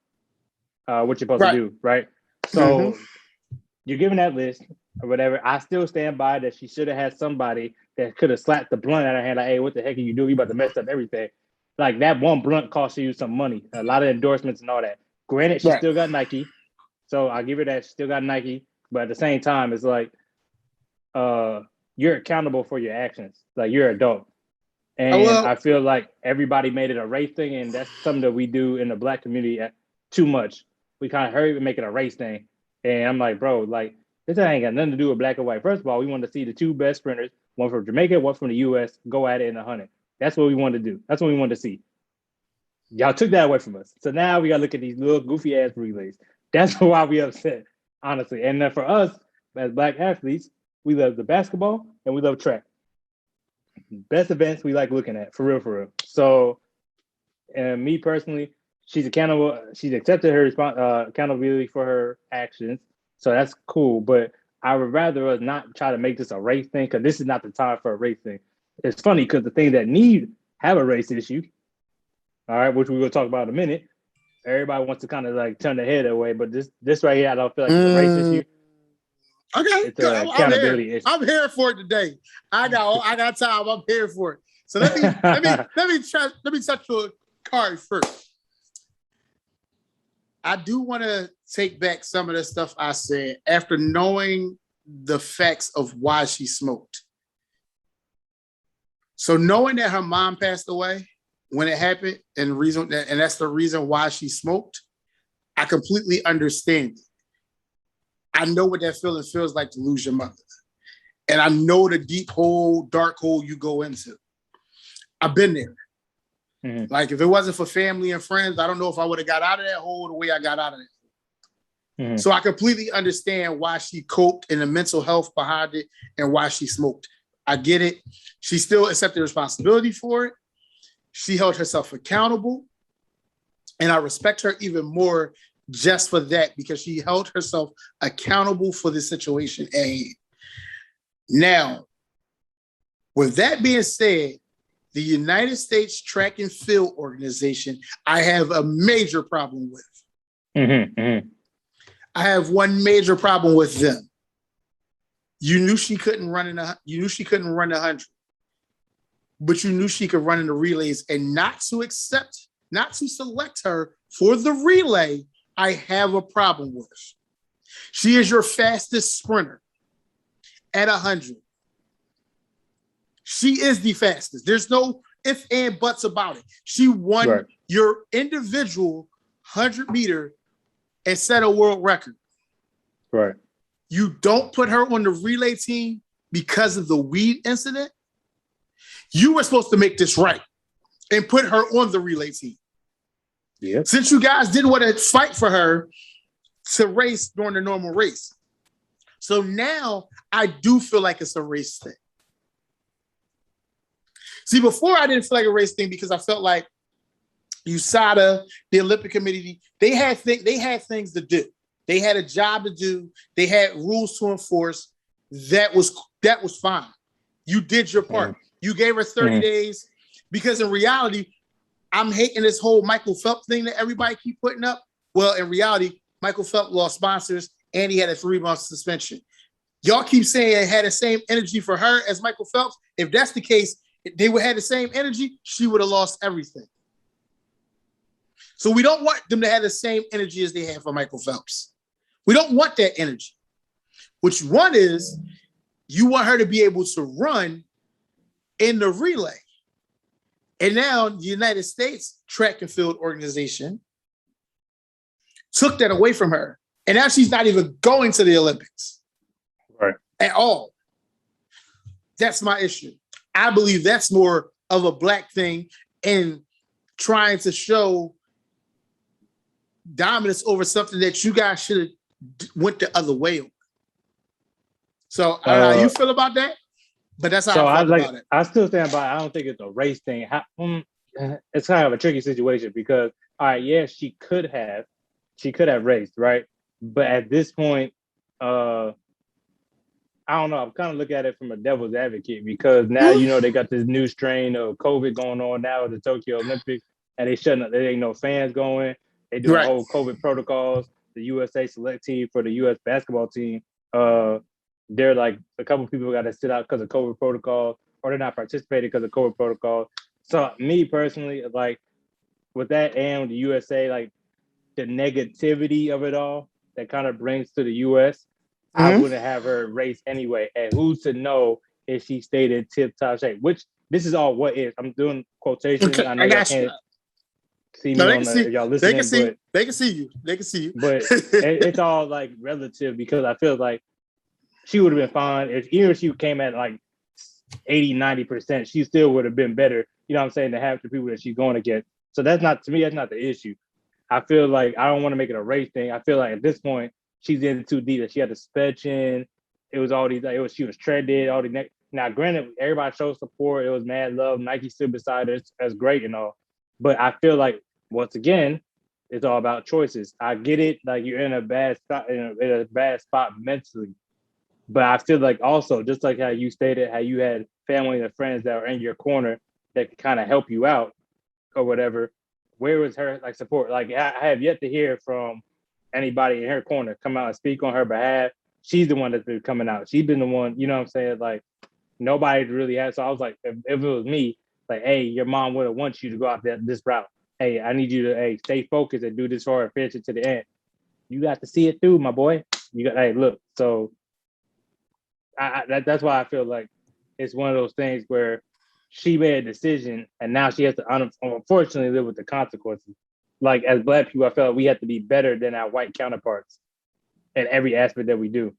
[SPEAKER 1] what you're supposed to do, right? So you're given that list or whatever. I still stand by that she should have had somebody that could have slapped the blunt out of her hand, like, hey, what the heck are you doing? You about to mess up everything. Like, that one blunt cost you some money, a lot of endorsements and all that. Granted, she still got Nike. So I'll give her that. She still got Nike. But at the same time, it's like, you're accountable for your actions. Like, you're an adult. And I feel like everybody made it a race thing, and that's something that we do in the Black community too much. We kind of hurry and make it a race thing. And I'm like, bro, like, this ain't got nothing to do with black and white. First of all, we want to see the two best sprinters, one from Jamaica, one from the U.S., go at it in 100. That's what we wanted to do. That's what we wanted to see. Y'all took that away from us. So now we got to look at these little goofy-ass relays. That's why we upset, honestly. And then for us, as Black athletes, we love the basketball and we love track. Best events we like looking at, for real, for real. So, and me personally, she's accountable. She's accepted her accountability for her actions. So that's cool. But I would rather us not try to make this a race thing, because this is not the time for a race thing. It's funny because the things that have a race issue, all right, which we will talk about in a minute, everybody wants to kind of like turn their head away. But this right here, I don't feel like it's a race issue.
[SPEAKER 2] Okay,
[SPEAKER 1] it's an accountability issue.
[SPEAKER 2] I'm here for it today. I got time. I'm here for it. So let me touch your card first. I do want to take back some of the stuff I said after knowing the facts of why she smoked. So knowing that her mom passed away when it happened, and that's the reason why she smoked, I completely understand it. I know what that feeling feels like to lose your mother. And I know the deep hole, dark hole you go into. I've been there. Mm-hmm. Like, if it wasn't for family and friends, I don't know if I would have got out of that hole the way I got out of it. Mm-hmm. So I completely understand why she coped and the mental health behind it and why she smoked. I get it. She still accepted responsibility for it. She held herself accountable. And I respect her even more just for that, because she held herself accountable for the situation at hand. Now, with that being said, the United States Track and Field Organization, I have a major problem with. Mm-hmm, mm-hmm. I have one major problem with them. You knew she couldn't run you knew she couldn't run 100, but you knew she could run in the relays, and not to select her for the relay, I have a problem with. She is your fastest sprinter at 100. She is the fastest. There's no ifs and buts about it. She won your individual 100-meter and set a world record.
[SPEAKER 1] Right.
[SPEAKER 2] You don't put her on the relay team because of the weed incident. You were supposed to make this right and put her on the relay team.
[SPEAKER 1] Yeah.
[SPEAKER 2] Since you guys didn't want to fight for her to race during the normal race. So now I do feel like it's a race thing. See, before I didn't feel like a race thing because I felt like USADA, the Olympic Committee, they had things to do. They had a job to do. They had rules to enforce. That was fine. You did your part. You gave her 30 days, because in reality, I'm hating this whole Michael Phelps thing that everybody keep putting up. Well, in reality, Michael Phelps lost sponsors and he had a 3-month suspension. Y'all keep saying it had the same energy for her as Michael Phelps. If that's the case, if they would have the same energy, she would have lost everything. So we don't want them to have the same energy as they have for Michael Phelps. We don't want that energy. What you want is you want her to be able to run in the relay. And now the United States Track and Field Organization took that away from her. And now she's not even going to the Olympics.
[SPEAKER 1] Right.
[SPEAKER 2] At all. That's my issue. I believe that's more of a Black thing and trying to show dominance over something that you guys should have went the other way on. So I don't know how you feel about that, but that's how I feel about it.
[SPEAKER 1] I still stand by. I don't think it's a race thing. It's kind of a tricky situation because, all right, yeah, she could have raced, right? But at this point, I don't know. I'm kind of looking at it from a devil's advocate because now they got this new strain of COVID going on now at the Tokyo Olympics, and there ain't no fans going. They do whole COVID protocols. The USA select team for the US basketball team, they're like a couple of people got to sit out because of COVID protocol, or they're not participating because of COVID protocol. So me personally, like with that and the USA, like the negativity of it all that kind of brings to the US, I wouldn't have her race anyway. And who's to know if she stayed in tip-top shape? Which this is all what is. I'm doing quotations.
[SPEAKER 2] Okay,
[SPEAKER 1] I know y'all can't see me y'all listening.
[SPEAKER 2] They can see you. They can see you.
[SPEAKER 1] But it's all like relative because I feel like she would have been fine. Even if she came at like 80, 90%, she still would have been better, you know what I'm saying, to have the people that she's going against. So that's not the issue. I feel like I don't want to make it a race thing. I feel like at this point, she's in too deep. That she had the suspension. It was all these, she was treaded, all the now granted, everybody showed support. It was mad love. Nike stood beside her. That's great and all. But I feel like, once again, it's all about choices. I get it, like you're in a bad spot mentally. But I feel like also, just like how you stated, how you had family and friends that were in your corner that could kind of help you out or whatever. Where was her like support? Like I have yet to hear from anybody in her corner come out and speak on her behalf. She's the one that's been coming out. She's been the one, you know what I'm saying? Like nobody really has. So I was like, if it was me, like, hey, your mom would have want you to go out this route. Hey, I need you to stay focused and do this hard and finish it to the end. You got to see it through, my boy. Look. So that's why I feel like it's one of those things where she made a decision and now she has to unfortunately live with the consequences. Like as Black people, I felt like we have to be better than our white counterparts in every aspect that we do.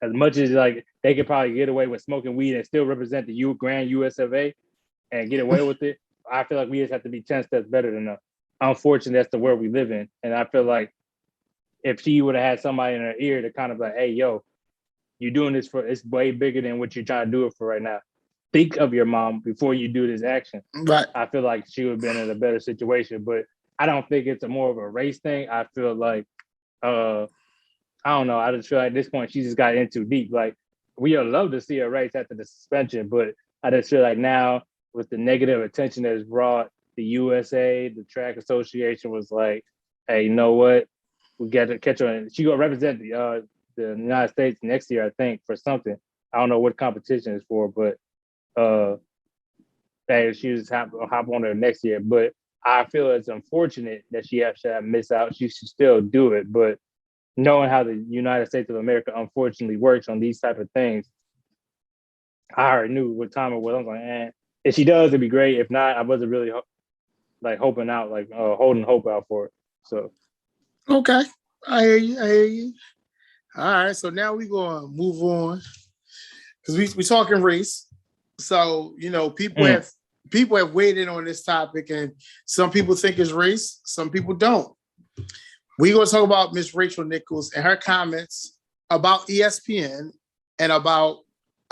[SPEAKER 1] As much as like they could probably get away with smoking weed and still represent the grand US of A and get away with it, I feel like we just have to be 10 steps better than them. Unfortunately, that's the world we live in. And I feel like if she would have had somebody in her ear to kind of like, hey, yo, you're doing this it's way bigger than what you're trying to do it for right now. Think of your mom before you do this action.
[SPEAKER 2] Right.
[SPEAKER 1] I feel like she would have been in a better situation, but I don't think it's more of a race thing. I feel like, I don't know. I just feel like at this point, she just got in too deep. Like, we would love to see her race after the suspension, but I just feel like now with the negative attention that is brought, the USA, the track association was like, hey, you know what? We got to catch her. And she going to represent the United States next year, I think, for something. I don't know what competition is for, but she just hop on her next year. But I feel it's unfortunate that she has to miss out. She should still do it, but knowing how the United States of America unfortunately works on these type of things, I already knew what time it was. I was like, if she does, it'd be great. If not, I wasn't really hoping out, holding hope out for it. So,
[SPEAKER 2] okay, I hear you. All right, so now we gonna move on because we talking race. So people have weighed in on this topic, and some people think it's race, some people don't. We're going to talk about Miss Rachel Nichols and her comments about ESPN and about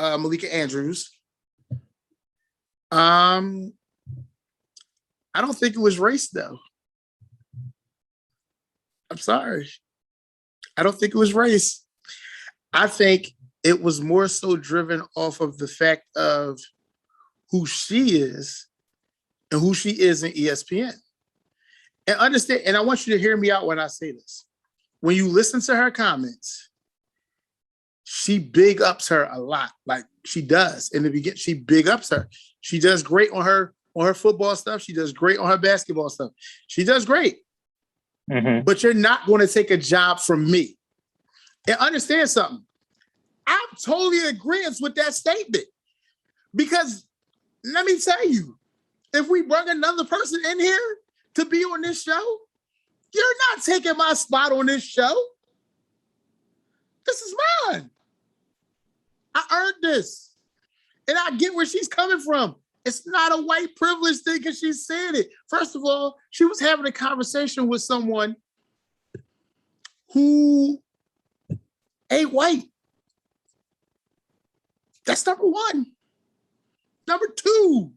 [SPEAKER 2] Malika Andrews. I don't think it was race, though. I'm sorry. I don't think it was race. I think it was more so driven off of the fact of who she is and who she is in ESPN. And understand, and I want you to hear me out when I say this. When you listen to her comments, she big ups her a lot. Like she does in the beginning, she big ups her. She does great on her football stuff. She does great on her basketball stuff. She does great.
[SPEAKER 1] Mm-hmm.
[SPEAKER 2] But you're not going to take a job from me. And understand something. I'm totally in agreement with that statement. Because let me tell you, if we bring another person in here to be on this show, you're not taking my spot on this show. This is mine. I earned this. And I get where she's coming from. It's not a white privilege thing because she said it. First of all, she was having a conversation with someone who ain't white. That's number one. Number two,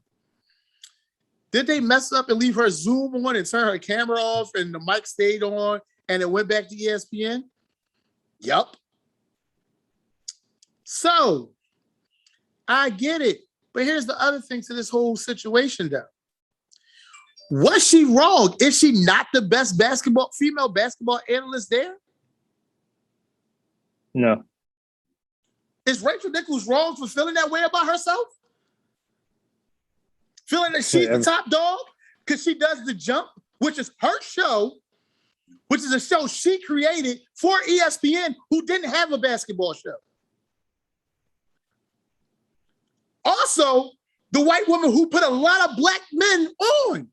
[SPEAKER 2] did they mess up and leave her Zoom on and turn her camera off and the mic stayed on and it went back to ESPN? Yup. So, I get it. But here's the other thing to this whole situation, though. Was she wrong? Is she not the best female basketball analyst there?
[SPEAKER 1] No.
[SPEAKER 2] Is Rachel Nichols wrong for feeling that way about herself? Feeling that she's the top dog because she does The Jump, which is her show, which is a show she created for ESPN, who didn't have a basketball show. Also, the white woman who put a lot of black men on.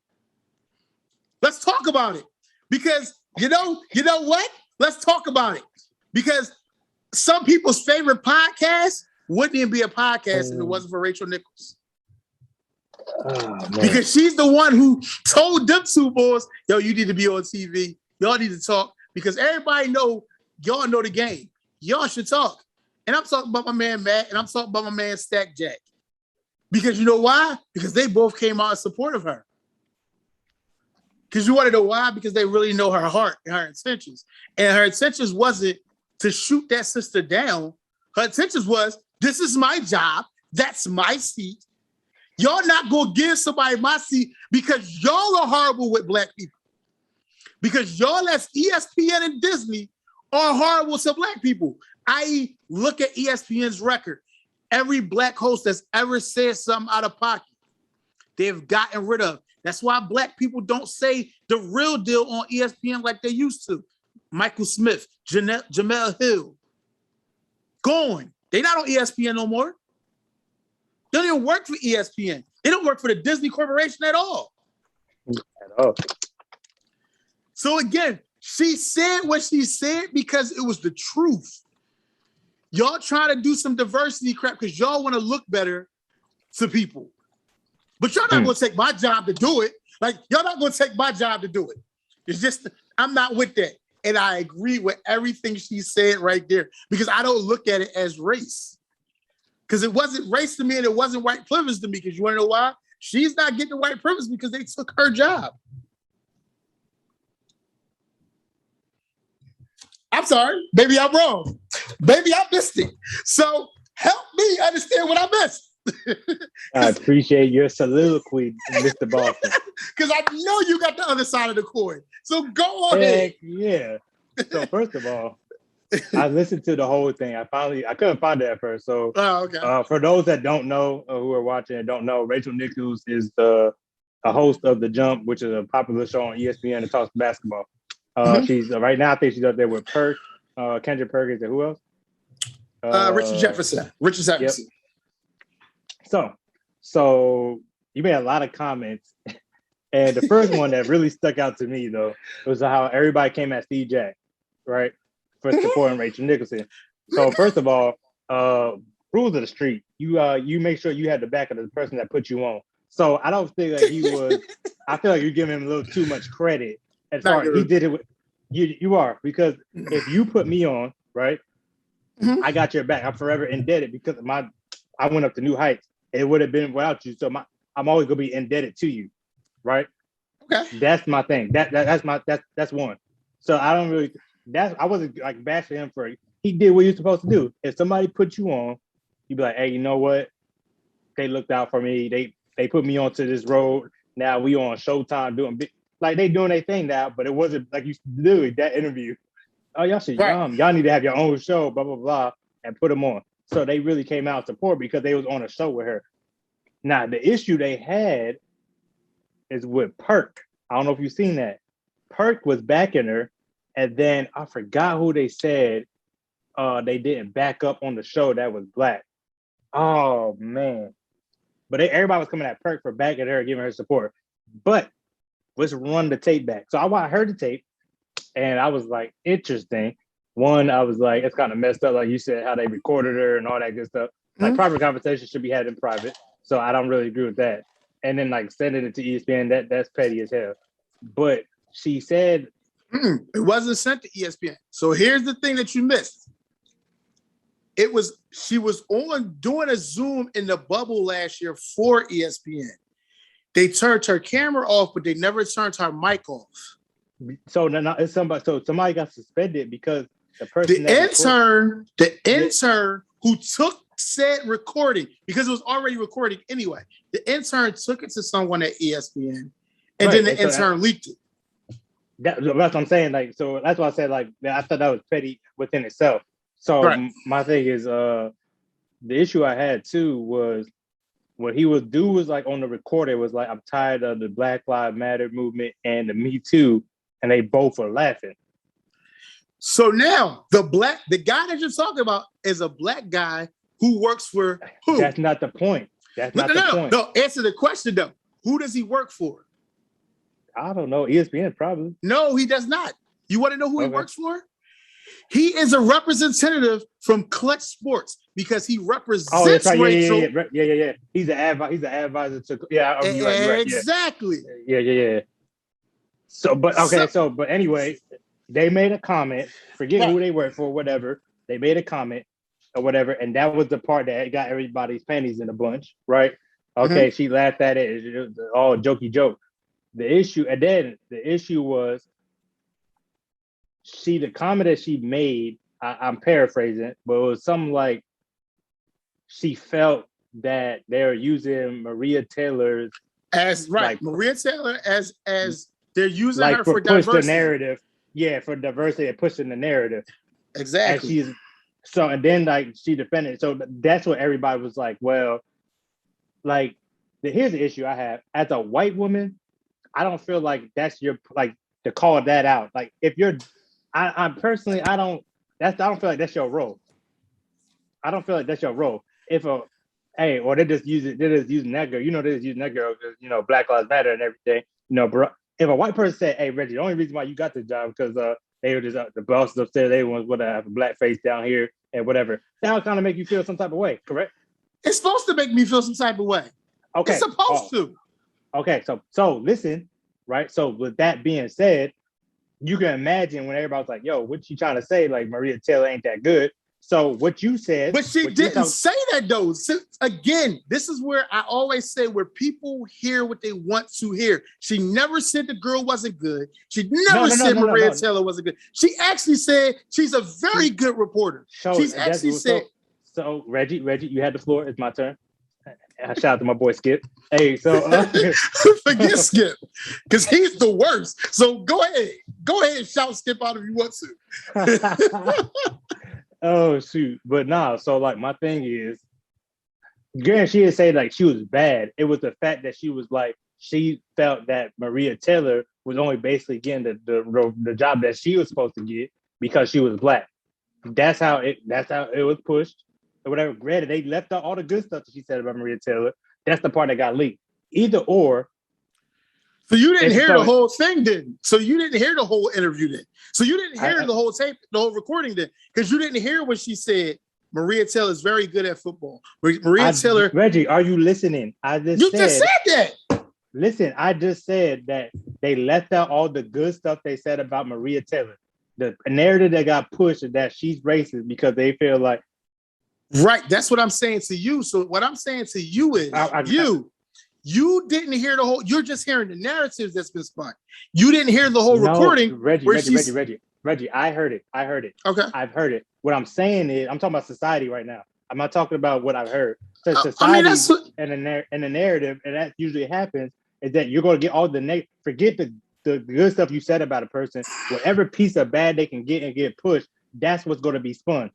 [SPEAKER 2] Let's talk about it. Because you know what? Let's talk about it. Because some people's favorite podcast wouldn't even be a podcast if it wasn't for Rachel Nichols.
[SPEAKER 1] Oh,
[SPEAKER 2] because she's the one who told them two boys, yo, you need to be on TV. Y'all need to talk. Because everybody y'all know the game. Y'all should talk. And I'm talking about my man Matt, and I'm talking about my man Stack Jack. Because you know why? Because they both came out in support of her. Because you want to know why? Because they really know her heart and her intentions. And her intentions wasn't to shoot that sister down. Her intentions was, this is my job. That's my seat. Y'all not going to give somebody my seat because y'all are horrible with black people. Because y'all as ESPN and Disney are horrible to black people. I.e., look at ESPN's record. Every black host that's ever said something out of pocket, they've gotten rid of. That's why black people don't say the real deal on ESPN like they used to. Michael Smith, Jamel Hill, gone. They're not on ESPN no more. They don't even work for ESPN. They don't work for the Disney Corporation at all.
[SPEAKER 1] At all.
[SPEAKER 2] So again, she said what she said because it was the truth. Y'all trying to do some diversity crap because y'all want to look better to people. But y'all not going to take my job to do it. Like, y'all not going to take my job to do it. It's just, I'm not with that. And I agree with everything she said right there because I don't look at it as race. Because it wasn't race to me and it wasn't white privilege to me. Because you want to know why? She's not getting the white privilege because they took her job. I'm sorry. Maybe I'm wrong. Maybe I missed it. So help me understand what I missed.
[SPEAKER 1] I appreciate your soliloquy, Mr. Boston.
[SPEAKER 2] Because I know you got the other side of the coin. So go on ahead.
[SPEAKER 1] Yeah. So first of all, I listened to the whole thing. I couldn't find it at first. So
[SPEAKER 2] okay.
[SPEAKER 1] For those that don't know, who are watching and don't know, Rachel Nichols is a host of The Jump, which is a popular show on ESPN that talks basketball. She's right now, I think she's up there with Kendrick Perkins, and who else?
[SPEAKER 2] Richard Jefferson. Yep.
[SPEAKER 1] So you made a lot of comments, and the first one that really stuck out to me though was how everybody came at Steve Jack, right, for supporting Rachel Nicholson. So first of all, rules of the street. You make sure you had the back of the person that put you on. So I don't think that he was. I feel like you're giving him a little too much credit. As far as he did it with you are, because if you put me on, right, I got your back. I'm forever indebted because I went up to new heights. It would have been without you. So I'm always gonna be indebted to you, right?
[SPEAKER 2] Okay.
[SPEAKER 1] That's my thing. That's one. So I don't really. I wasn't like bashing him for. He did what you're supposed to do. If somebody put you on, you'd be like, hey, you know what? They looked out for me. They put me onto this road. Now we on Showtime doing big. Like they doing their thing now, but it wasn't like you do that interview. Oh, y'all should y'all need to have your own show, blah blah blah, and put them on. So they really came out to support because they was on a show with her. Now the issue they had is with Perk. I don't know if you've seen that. Perk was backing her, and then I forgot who they said they didn't back up on the show that was black. Oh man. But everybody was coming at Perk for backing her, giving her support. But let's run the tape back. So I heard the tape, and I was like, interesting. One, I was like, it's kind of messed up, like you said, how they recorded her and all that good stuff. Like private conversations should be had in private. So I don't really agree with that. And then like sending it to ESPN, that's petty as hell. But she said
[SPEAKER 2] it wasn't sent to ESPN. So here's the thing that you missed. She was on doing a Zoom in the bubble last year for ESPN. They turned her camera off, but they never turned her mic off.
[SPEAKER 1] So now it's somebody. So somebody got suspended because the person,
[SPEAKER 2] the intern who took said recording, because it was already recording anyway. The intern took it to someone at ESPN, and then the intern leaked it.
[SPEAKER 1] That's what I'm saying. Like, so that's why I said, like, I thought that was petty within itself. So my thing is, the issue I had too was what he was like on the recorder was like, I'm tired of the Black Lives Matter movement and the Me Too, and they both were laughing.
[SPEAKER 2] So now the guy that you're talking about is a black guy who works for who?
[SPEAKER 1] That's not the point. That's not the point.
[SPEAKER 2] No, answer the question though. Who does he work for?
[SPEAKER 1] I don't know. ESPN probably.
[SPEAKER 2] No, he does not. You want to know who he works for? He is a representative from Clutch Sports because he represents Rachel.
[SPEAKER 1] Yeah. He's an advisor to. Yeah,
[SPEAKER 2] exactly.
[SPEAKER 1] Yeah. So, but anyway, they made a comment. Forget who they work for, whatever. They made a comment or whatever, and that was the part that got everybody's panties in a bunch, right? Okay, she laughed at it. It was all jokey joke. The issue was the comment that she made, I'm paraphrasing, but it was something like she felt that they're using Maria Taylor's
[SPEAKER 2] Maria Taylor as they're using
[SPEAKER 1] like
[SPEAKER 2] her for
[SPEAKER 1] diversity.
[SPEAKER 2] Push
[SPEAKER 1] the narrative. Yeah, for diversity and pushing the narrative.
[SPEAKER 2] Exactly.
[SPEAKER 1] And then like she defended. So that's what everybody was like, well, like here's the issue I have. As a white woman, I don't feel like that's your like to call that out. Like if you're I personally I don't feel like that's your role. I don't feel like that's your role. If or they're just using that girl, they're just using that girl because Black Lives Matter and everything. Bro, if a white person said, hey Reggie, the only reason why you got the job because they were just the bosses upstairs, they want to have a black face down here and whatever. That would kind of make you feel some type of way, correct?
[SPEAKER 2] It's supposed to make me feel some type of way.
[SPEAKER 1] Okay.
[SPEAKER 2] It's supposed to.
[SPEAKER 1] Okay, so listen, right? So with that being said, you can imagine when everybody's like, yo, what you trying to say? Like Maria Taylor ain't that good. So what you said.
[SPEAKER 2] But she didn't say that though. So, again, this is where I always say where people hear what they want to hear. She never said the girl wasn't good. She never said Maria Taylor wasn't good. She actually said she's a very good reporter. She's actually said.
[SPEAKER 1] So Reggie, you had the floor. It's my turn. Shout out to my boy Skip. Hey, so
[SPEAKER 2] forget Skip because he's the worst. So go ahead and shout Skip out if you want to.
[SPEAKER 1] Oh shoot, but nah. So like my thing is, granted, she didn't say like she was bad. It was the fact that she was like she felt that Maria Taylor was only basically getting the job that she was supposed to get because she was black. That's how it was pushed. Or whatever. Granted, they left out all the good stuff that she said about Maria Taylor. That's the part that got leaked. Either or.
[SPEAKER 2] So you didn't hear the whole thing then. So you didn't hear the whole interview then. So you didn't hear the whole tape, the whole recording then. Because you didn't hear what she said. Maria Taylor is very good at football. Taylor.
[SPEAKER 1] Reggie, are you listening?
[SPEAKER 2] You just said that.
[SPEAKER 1] Listen, I just said that they left out all the good stuff they said about Maria Taylor. The narrative that got pushed is that she's racist because they feel like.
[SPEAKER 2] Right. That's what I'm saying to you. So what I'm saying to you is you didn't hear the whole, you're just hearing the narratives that's been spun. You didn't hear the whole recording.
[SPEAKER 1] Reggie, I heard it.
[SPEAKER 2] Okay.
[SPEAKER 1] I've heard it. What I'm saying is, I'm talking about society right now. I'm not talking about what I've heard. So society and the narrative, and that usually happens, is that you're going to get all the forget the good stuff you said about a person. Whatever piece of bad they can get and get pushed, that's what's going to be spun.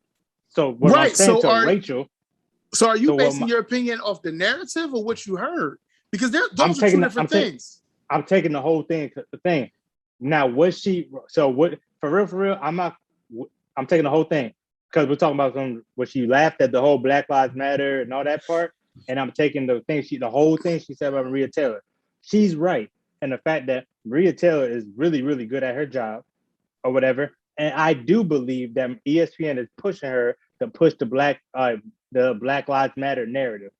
[SPEAKER 1] So what I'm saying to Rachel.
[SPEAKER 2] So are you
[SPEAKER 1] So
[SPEAKER 2] basing your opinion off the narrative or what you heard? Because those are two different things.
[SPEAKER 1] I'm taking the whole thing. The thing. Now, was she? So what? For real. I'm not. I'm taking the whole thing because we're talking about when she laughed at the whole Black Lives Matter and all that part, and I'm taking the whole thing she said about Maria Taylor. She's right, and the fact that Maria Taylor is really, really good at her job, or whatever. And I do believe that ESPN is pushing her to push the Black Lives Matter narrative,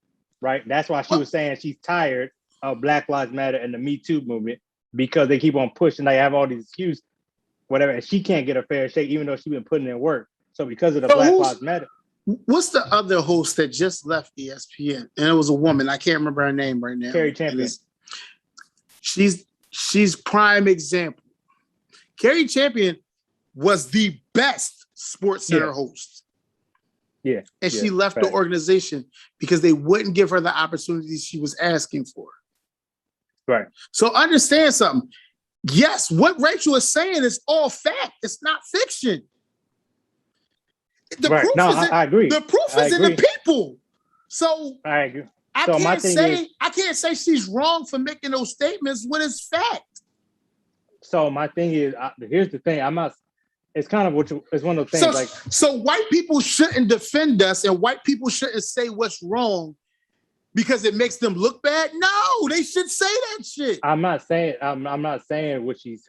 [SPEAKER 1] right? That's why she was saying she's tired of Black Lives Matter and the Me Too movement because they keep on pushing. They have all these excuses, whatever, and she can't get a fair shake even though she's been putting in work. So because of the Black Lives Matter.
[SPEAKER 2] What's the other host that just left ESPN? And it was a woman. I can't remember her name right now.
[SPEAKER 1] Carrie Champion.
[SPEAKER 2] She's prime example. Carrie Champion was the best Sports Center host.
[SPEAKER 1] Yeah.
[SPEAKER 2] And she left the organization because they wouldn't give her the opportunities she was asking for.
[SPEAKER 1] Right.
[SPEAKER 2] So understand something. Yes, what Rachel is saying is all fact. It's not fiction.
[SPEAKER 1] I agree.
[SPEAKER 2] The proof is in the people. So
[SPEAKER 1] I agree.
[SPEAKER 2] I can't say she's wrong for making those statements when it's fact.
[SPEAKER 1] So my thing is, here's the thing. I'm not. It's kind of it's one of those things.
[SPEAKER 2] So white people shouldn't defend us, and white people shouldn't say what's wrong because it makes them look bad. No, they should say that shit.
[SPEAKER 1] I'm not saying. I'm not saying what she's.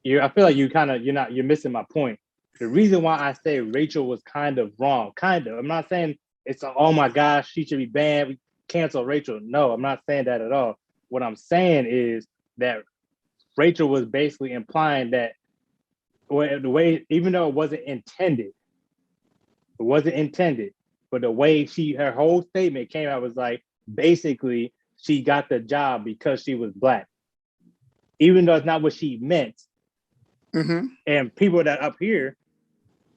[SPEAKER 1] I feel like you're missing my point. The reason why I say Rachel was kind of wrong, I'm not saying it's oh my gosh, she should be banned. We cancel Rachel. No, I'm not saying that at all. What I'm saying is that Rachel was basically implying that the way, even though it wasn't intended, but the way her whole statement came out was like, basically, she got the job because she was Black. Even though it's not what she meant.
[SPEAKER 2] Mm-hmm.
[SPEAKER 1] And people that up here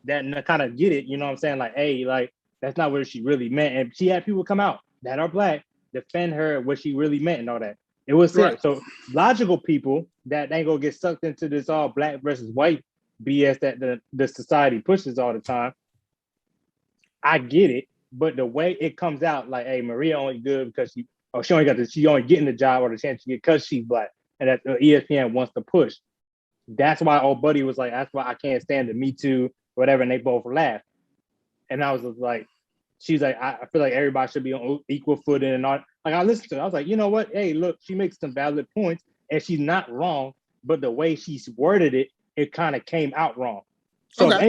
[SPEAKER 1] that kind of get it, you know what I'm saying? Like, hey, like, that's not what she really meant. And she had people come out that are Black, defend her what she really meant and all that. It was right. So logical people that ain't gonna get sucked into this all Black versus white BS that the society pushes all the time. I get it, but the way it comes out, like, hey, Maria only good because she only getting the job or the chance to get because she's Black, and that ESPN wants to push. That's why old buddy was like, that's why I can't stand the Me Too, whatever, and they both laughed. And I was like, she's like, I feel like everybody should be on equal footing and all. Like, I listened to it. I was like, you know what? Hey, look, she makes some valid points, and she's not wrong, but the way she's worded it, it kind of came out wrong. So if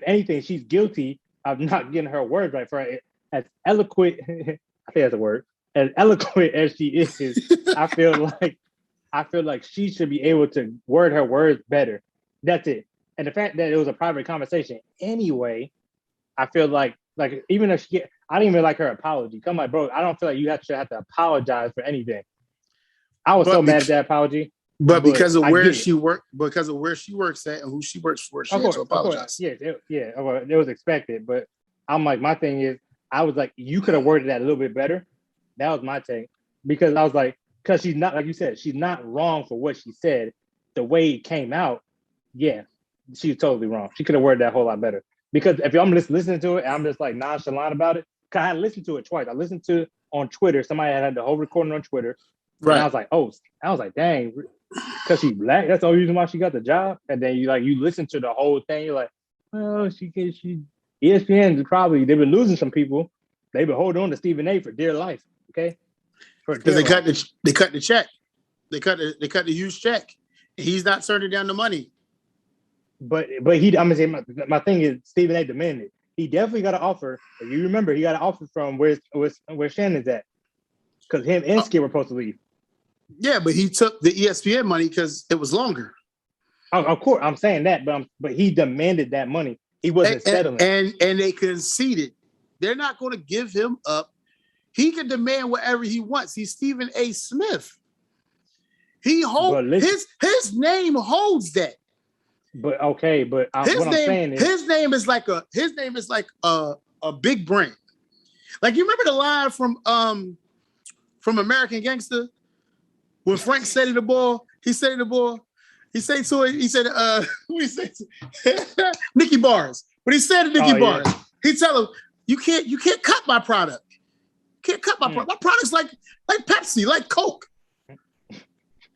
[SPEAKER 1] anything, she's guilty of not getting her words right. For as eloquent, I think that's a word, as eloquent as she is, I feel like she should be able to word her words better. That's it. And the fact that it was a private conversation anyway, I feel like even if I didn't even like her apology. Come on, bro. I don't feel like you should have to apologize for anything. I was so mad at that apology.
[SPEAKER 2] But because of where she works at and who she works for, she had to apologize.
[SPEAKER 1] It was expected. But I'm like, my thing is, I was like, you could have worded that a little bit better. That was my take. Because I was like, because she's not, like you said, she's not wrong for what she said. The way it came out, yeah, she's totally wrong. She could have worded that a whole lot better. Because if I'm just listening to it, and I'm just like nonchalant about it. Cause I listened to it twice. I listened to it on Twitter. Somebody had the whole recording on Twitter. Right. And I was like, dang, because she's Black. That's the only reason why she got the job. And then you listen to the whole thing. You're like, well, she ESPN probably, they've been losing some people. They've been holding on to Stephen A for dear life. Okay.
[SPEAKER 2] Because they cut the check. They cut the huge check. He's not turning down the money.
[SPEAKER 1] But I'm gonna say my thing is Stephen A demanded. He definitely got an offer. If you remember, he got an offer from where Shannon's at. Because him and Skip were supposed to leave.
[SPEAKER 2] Yeah, but he took the ESPN money because it was longer.
[SPEAKER 1] Of course, I'm saying that, but he demanded that money. He wasn't settling.
[SPEAKER 2] And they conceded. They're not going to give him up. He can demand whatever he wants. He's Stephen A. Smith. He holds his name holds that.
[SPEAKER 1] But okay, but
[SPEAKER 2] his name is like a big brand. Like, you remember the line from American Gangster when Frank said to the ball, he said Nicky Bars. When he said to Nicky Bars, he tell him, You can't cut my product. You can't cut my product. My product's like Pepsi, like Coke.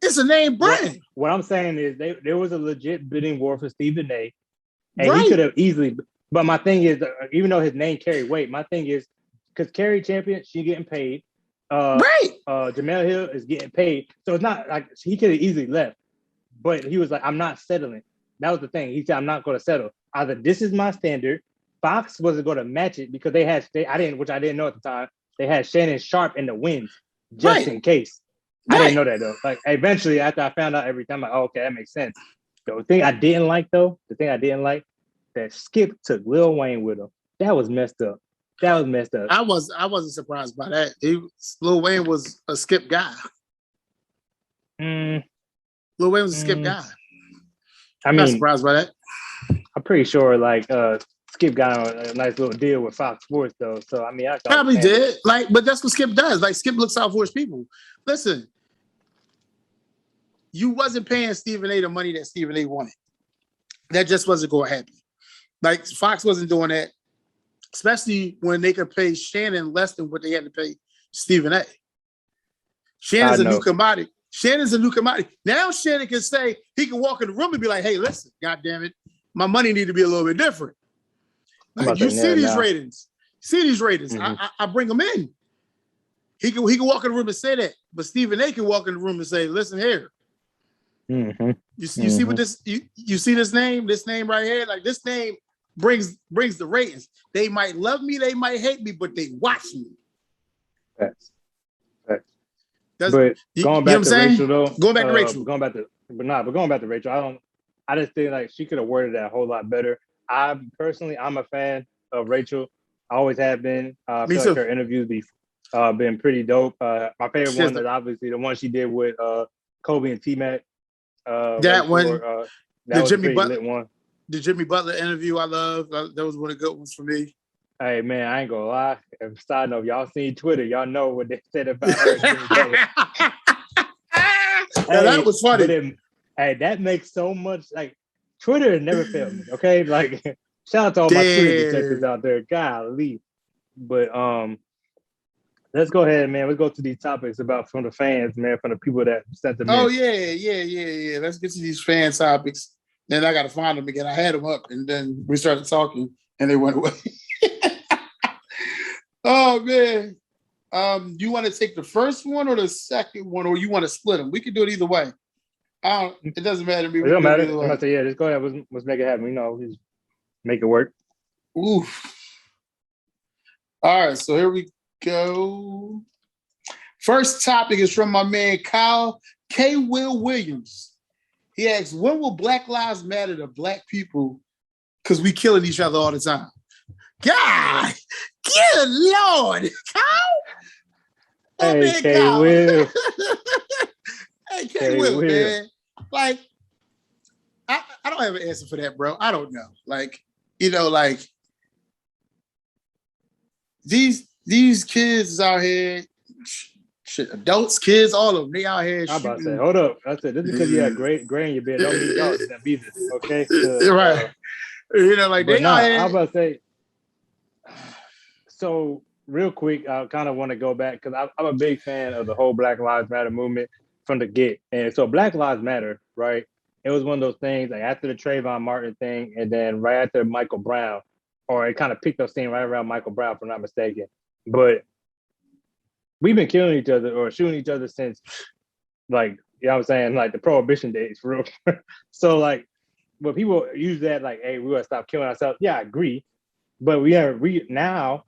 [SPEAKER 2] It's a name brand.
[SPEAKER 1] What I'm saying is there was a legit bidding war for Stephen A. And he could have easily, but my thing is, even though his name carried weight, my thing is, because Carrie Champion, she getting paid. Jamel Hill is getting paid. So it's not like he could have easily left. But he was like, I'm not settling. That was the thing. He said, I'm not going to settle. Either this is my standard. Fox wasn't going to match it because I didn't know at the time. They had Shannon Sharp in the wins just in case. I didn't know that though. Like eventually, after I found out every time, like, oh, okay, that makes sense. The thing I didn't like, that Skip took Lil Wayne with him. That was messed up. I wasn't surprised by that. Lil Wayne was a Skip guy. Lil Wayne was a Skip guy. I'm not surprised by that. I'm pretty sure like Skip got a nice little deal with Fox Sports though. So I mean, I
[SPEAKER 2] probably did. Like, but that's what Skip does. Like, Skip looks out for his people. Listen, you wasn't paying Stephen A. the money that Stephen A. wanted. That just wasn't going to happen. Like, Fox wasn't doing that, especially when they could pay Shannon less than what they had to pay Stephen A. Shannon's a new commodity. Now Shannon can say, he can walk in the room and be like, hey, listen, goddamn it, my money need to be a little bit different. Like, you see these ratings. Mm-hmm. I bring them in. He can walk in the room and say that, but Stephen A. can walk in the room and say, listen here.
[SPEAKER 1] Mm-hmm.
[SPEAKER 2] You see what this you see this name right here? Like, this name brings the ratings. They might love me, they might hate me, but they watch me.
[SPEAKER 1] Facts.
[SPEAKER 2] But
[SPEAKER 1] going back to Rachel though.
[SPEAKER 2] Going back
[SPEAKER 1] to Rachel, I just think like she could have worded that a whole lot better. I'm a fan of Rachel. I always have been. I feel like her interviews been pretty dope. My favorite one is obviously the one she did with Kobe and T-Mac.
[SPEAKER 2] That one.
[SPEAKER 1] That was a pretty lit one.
[SPEAKER 2] The Jimmy Butler interview I love. That was one of the good ones for me.
[SPEAKER 1] Hey, man, I ain't gonna lie. Side note, y'all seen Twitter. Y'all know what they said about her.
[SPEAKER 2] That was funny.
[SPEAKER 1] That makes so much, like, Twitter never failed me, okay? Like, shout out to all my Twitter detectives out there. Golly. But let's go ahead, man. Let's go to these topics from the fans, man, from the people that sent them in.
[SPEAKER 2] Oh, yeah. Let's get to these fan topics. Then I got to find them again. I had them up, and then we started talking, and they went away. Oh, man. You want to take the first one or the second one, or you want to split them? We can do it either way. It doesn't matter to me.
[SPEAKER 1] It don't matter. I'm going to say, yeah, just go ahead. Let's make it happen. Just make it work.
[SPEAKER 2] Oof. All right, so here we go. First topic is from my man Kyle K. Will Williams. He asks, when will Black Lives Matter to Black people? Because we killing each other all the time. God, good Lord, Kyle.
[SPEAKER 1] Hey, K. Will.
[SPEAKER 2] Hey, K. Will, man. Like, I don't have an answer for that, bro. I don't know. Like, like these kids is out here, shit, adults, kids, all of them, they out here.
[SPEAKER 1] I'm about to say, hold up. I said, this is because you had gray in your beard. Don't mean y'all that be this, okay?
[SPEAKER 2] Right. Like, they out here.
[SPEAKER 1] I'm about to say, so real quick, I kind of want to go back because I'm a big fan of the whole Black Lives Matter movement from the get. And so Black Lives Matter, right? It was one of those things like after the Trayvon Martin thing, and then right after Michael Brown, or it kind of picked up steam right around Michael Brown, if I'm not mistaken. But we've been killing each other or shooting each other since, like, you know what I'm saying, like the Prohibition days, for real. So, like, when people use that, like, hey, we gotta stop killing ourselves. Yeah, I agree. But now,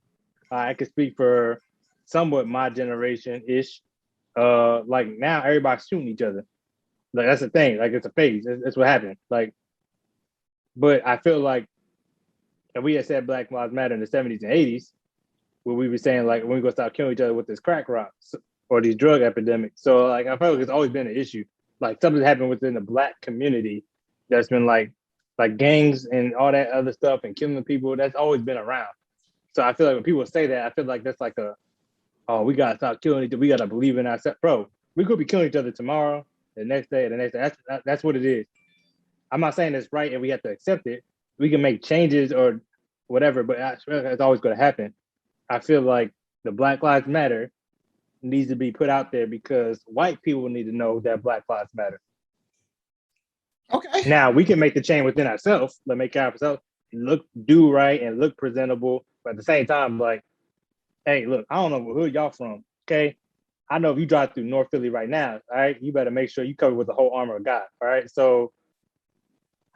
[SPEAKER 1] I can speak for somewhat my generation-ish. Like, now everybody's shooting each other. Like, that's the thing. Like, it's a phase. That's what happened. Like, but I feel like if we had said Black Lives Matter in the 70s and 80s, where we were saying, like, when we gonna stop killing each other with this crack rock or these drug epidemics. So, like, I feel like it's always been an issue. Like, something happened within the Black community that's been like gangs and all that other stuff and killing people. That's always been around. So I feel like when people say that, I feel like that's like we gotta stop killing each other. We gotta believe in ourselves. Bro, we could be killing each other tomorrow, the next day. That's what it is. I'm not saying it's right and we have to accept it. We can make changes or whatever, but it's always going to happen. I feel like the Black Lives Matter needs to be put out there because white people need to know that Black Lives Matter.
[SPEAKER 2] Okay.
[SPEAKER 1] Now we can make the change within ourselves, like make ourselves do right and look presentable, but at the same time, like, hey, look, I don't know where y'all from, okay? I know if you drive through North Philly right now, all right, you better make sure you cover with the whole armor of God, all right? So,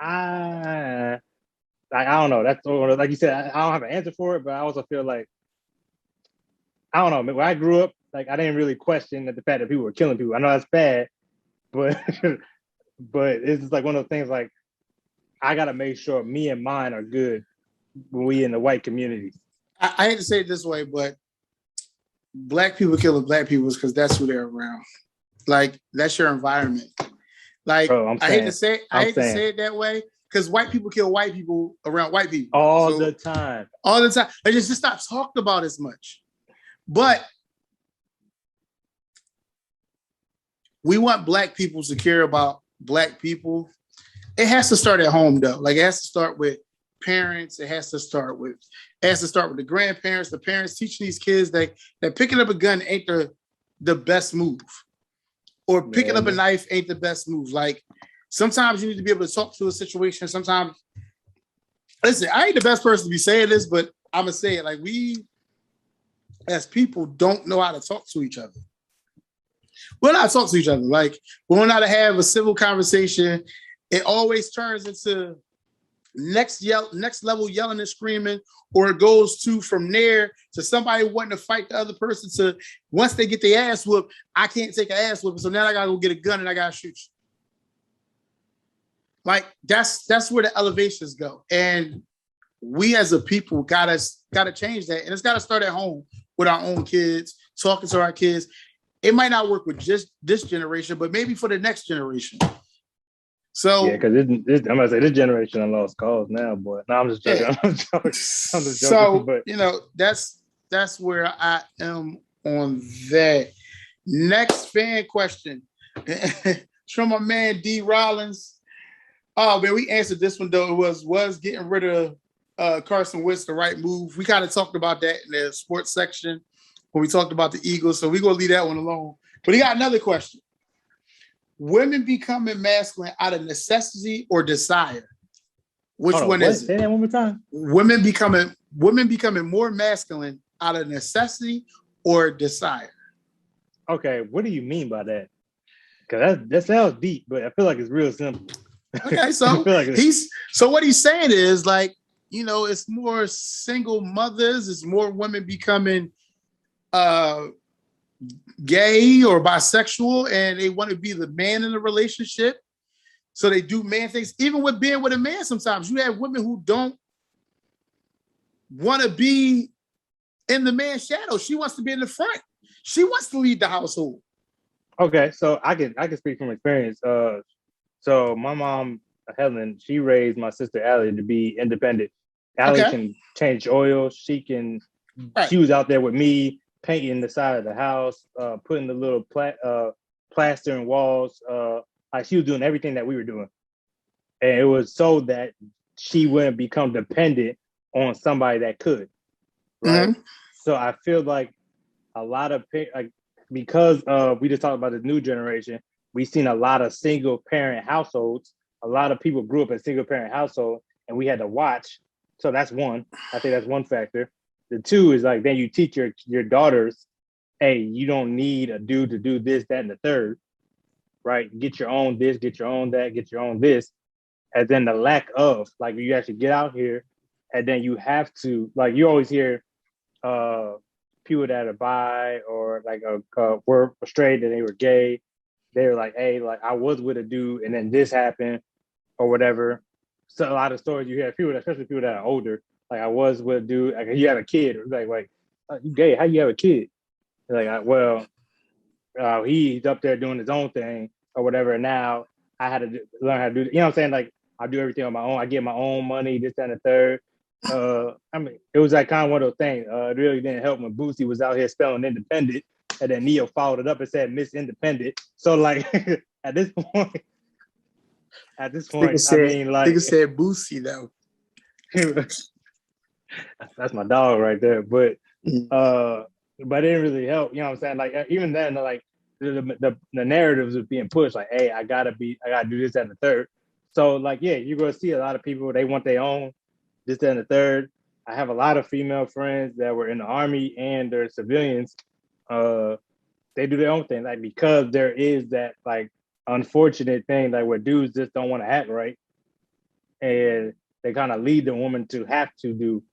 [SPEAKER 1] I don't know. That's like you said. I don't have an answer for it, but I also feel like I don't know. When I grew up, like I didn't really question the fact that people were killing people. I know that's bad, but but it's just like one of those things. Like I gotta make sure me and mine are good when we in the white community.
[SPEAKER 2] I hate to say it this way, but Black people killing Black people is because that's who they're around. Like that's your environment. Like
[SPEAKER 1] Bro,
[SPEAKER 2] I hate to say it that way because white people kill white people around white people
[SPEAKER 1] all the time.
[SPEAKER 2] All the time. Like it's just not talked about as much. But we want Black people to care about Black people. It has to start at home though. Like it has to start with parents. It has to start with the grandparents, the parents teaching these kids that picking up a gun ain't the best move. Or picking up a knife ain't the best move. Like sometimes you need to be able to talk to a situation. Sometimes, listen, I ain't the best person to be saying this, but I'm gonna say it. Like we, as people, don't know how to talk to each other. We're not talk to each other. Like we don't know how to have a civil conversation. It always turns into next level yelling and screaming, or it goes to from there to somebody wanting to fight the other person to once they get their ass whooped, I can't take an ass whooping, so now I gotta go get a gun and I gotta shoot you. Like that's where the elevations go. And we as a people gotta change that. And it's gotta start at home with our own kids, talking to our kids. It might not work with just this generation, but maybe for the next generation. So
[SPEAKER 1] yeah, because I'm gonna say this generation I lost cause now, boy. No, I'm just joking. Yeah. I'm just joking.
[SPEAKER 2] So but you know, that's where I am on that. Next fan question. It's from my man D Rollins. Oh man, we answered this one though. It was getting rid of Carson Wentz the right move. We kind of talked about that in the sports section when we talked about the Eagles. So we're gonna leave that one alone. But he got another question. Women becoming masculine out of necessity or desire? Which one is it?
[SPEAKER 1] Say that one more time.
[SPEAKER 2] Women becoming more masculine out of necessity or desire?
[SPEAKER 1] Okay, what do you mean by that? Because that sounds deep, but I feel like it's real simple.
[SPEAKER 2] Okay, so what he's saying is like, you know, it's more single mothers, it's more women becoming gay or bisexual, and they want to be the man in the relationship. So they do man things. Even with being with a man, sometimes you have women who don't want to be in the man's shadow. She wants to be in the front. She wants to lead the household.
[SPEAKER 1] Okay, so I can speak from experience. So my mom, Helen, she raised my sister Allie to be independent. Allie can change oil. She can. Right. She was out there with me, painting the side of the house, putting the little plaster in walls. Like she was doing everything that we were doing. And it was so that she wouldn't become dependent on somebody that could. Right. Mm-hmm. So I feel like a lot of because we just talked about the new generation, we've seen a lot of single parent households. A lot of people grew up in single parent household and we had to watch. So that's one. I think that's one factor. The two is like, then you teach your daughters, hey, you don't need a dude to do this, that, and the third, right? Get your own this, get your own that, get your own this. And then the lack of, like, you actually get out here and then you have to, like, you always hear people that are bi or like were straight and they were gay. They were like, hey, like I was with a dude and then this happened or whatever. So a lot of stories you hear, people, especially people that are older, like I was with a dude, like you have a kid. It's like you gay? How you have a kid? Like, well, he's up there doing his own thing or whatever. And now I had to learn how to do. You know what I'm saying? Like I do everything on my own. I get my own money, this, that, and the third. I mean, it was like kind of one of those things. It really didn't help when Boosie was out here spelling independent, and then Neo followed it up and said Miss Independent. So like at this point, I mean, like
[SPEAKER 2] nigga said Boosie though.
[SPEAKER 1] That's my dog right there. But
[SPEAKER 2] Mhm.
[SPEAKER 1] but it didn't really help. You know what I'm saying? Like even then, like the narratives was being pushed. Like, hey, I gotta do this and the third. So like, yeah, you're gonna see a lot of people. They want their own this and the third. I have a lot of female friends that were in the army and they're civilians. They do their own thing, like because there is that like unfortunate thing, like where dudes just don't want to act right, and they kind of lead the woman to have to do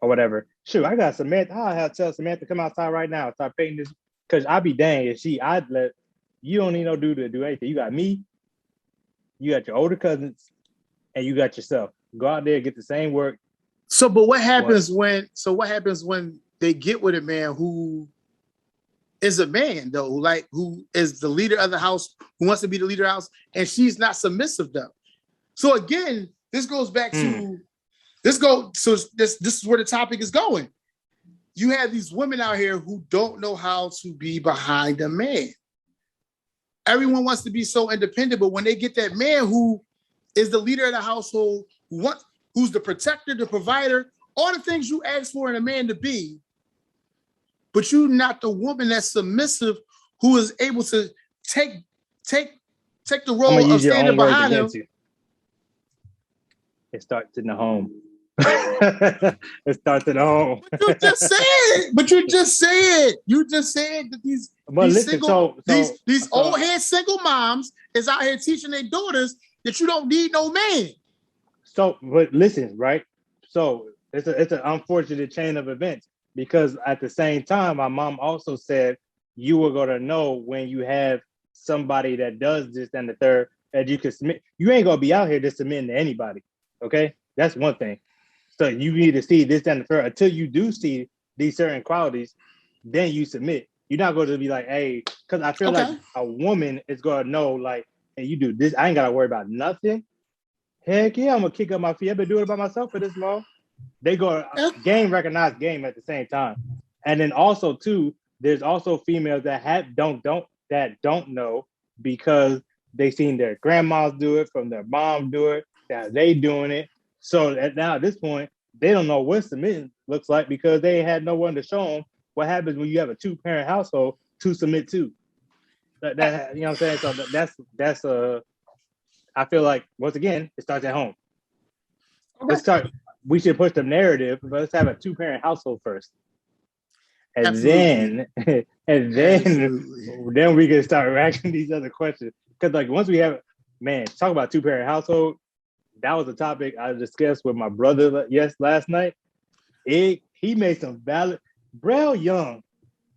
[SPEAKER 1] or whatever. Shoot, I got Samantha. I have to tell Samantha to come outside right now, start painting this. Cause I'd be dang if I'd let you don't need no dude to do anything. You got me, you got your older cousins, and you got yourself. Go out there, get the same work.
[SPEAKER 2] So, but what happens when? So, what happens when they get with a man who is a man though, like who is the leader of the house, who wants to be the leader of the house, and she's not submissive though? So again, this goes back to this. So this is where the topic is going. You have these women out here who don't know how to be behind a man. Everyone wants to be so independent, but when they get that man who is the leader of the household, who's the protector, the provider, all the things you ask for in a man to be, but you're not the woman that's submissive, who is able to take the role of standing behind him.
[SPEAKER 1] It starts in the home. It starts at home.
[SPEAKER 2] But you just said. You just said that these old head single moms is out here teaching their daughters that you don't need no man.
[SPEAKER 1] So, but listen, right? So it's an unfortunate chain of events, because at the same time, my mom also said you were gonna know when you have somebody that does this and the third, that you can submit. You ain't gonna be out here just submitting to anybody. Okay, that's one thing. So you need to see this and the third until you do see these certain qualities, then you submit. You're not going to be like, hey, because I feel like a woman is going to know, like, hey, you do this. I ain't got to worry about nothing. Heck yeah, I'm going to kick up my feet. I've been doing it by myself for this long. They go recognize game at the same time. And then also, too, there's also females that don't know because they seen their grandmas do it, from their mom do it, that they doing it. So now at this point, they don't know what submitting looks like because they had no one to show them what happens when you have a 2-parent household to submit to. That you know what I'm saying? So that's I feel like once again it starts at home. Okay. We should push the narrative, but let's have a 2-parent household first, and Absolutely. then we can start asking these other questions. Because like once we have, talk about 2-parent household. That was a topic I discussed with my brother last night. He made some valid. Brell young,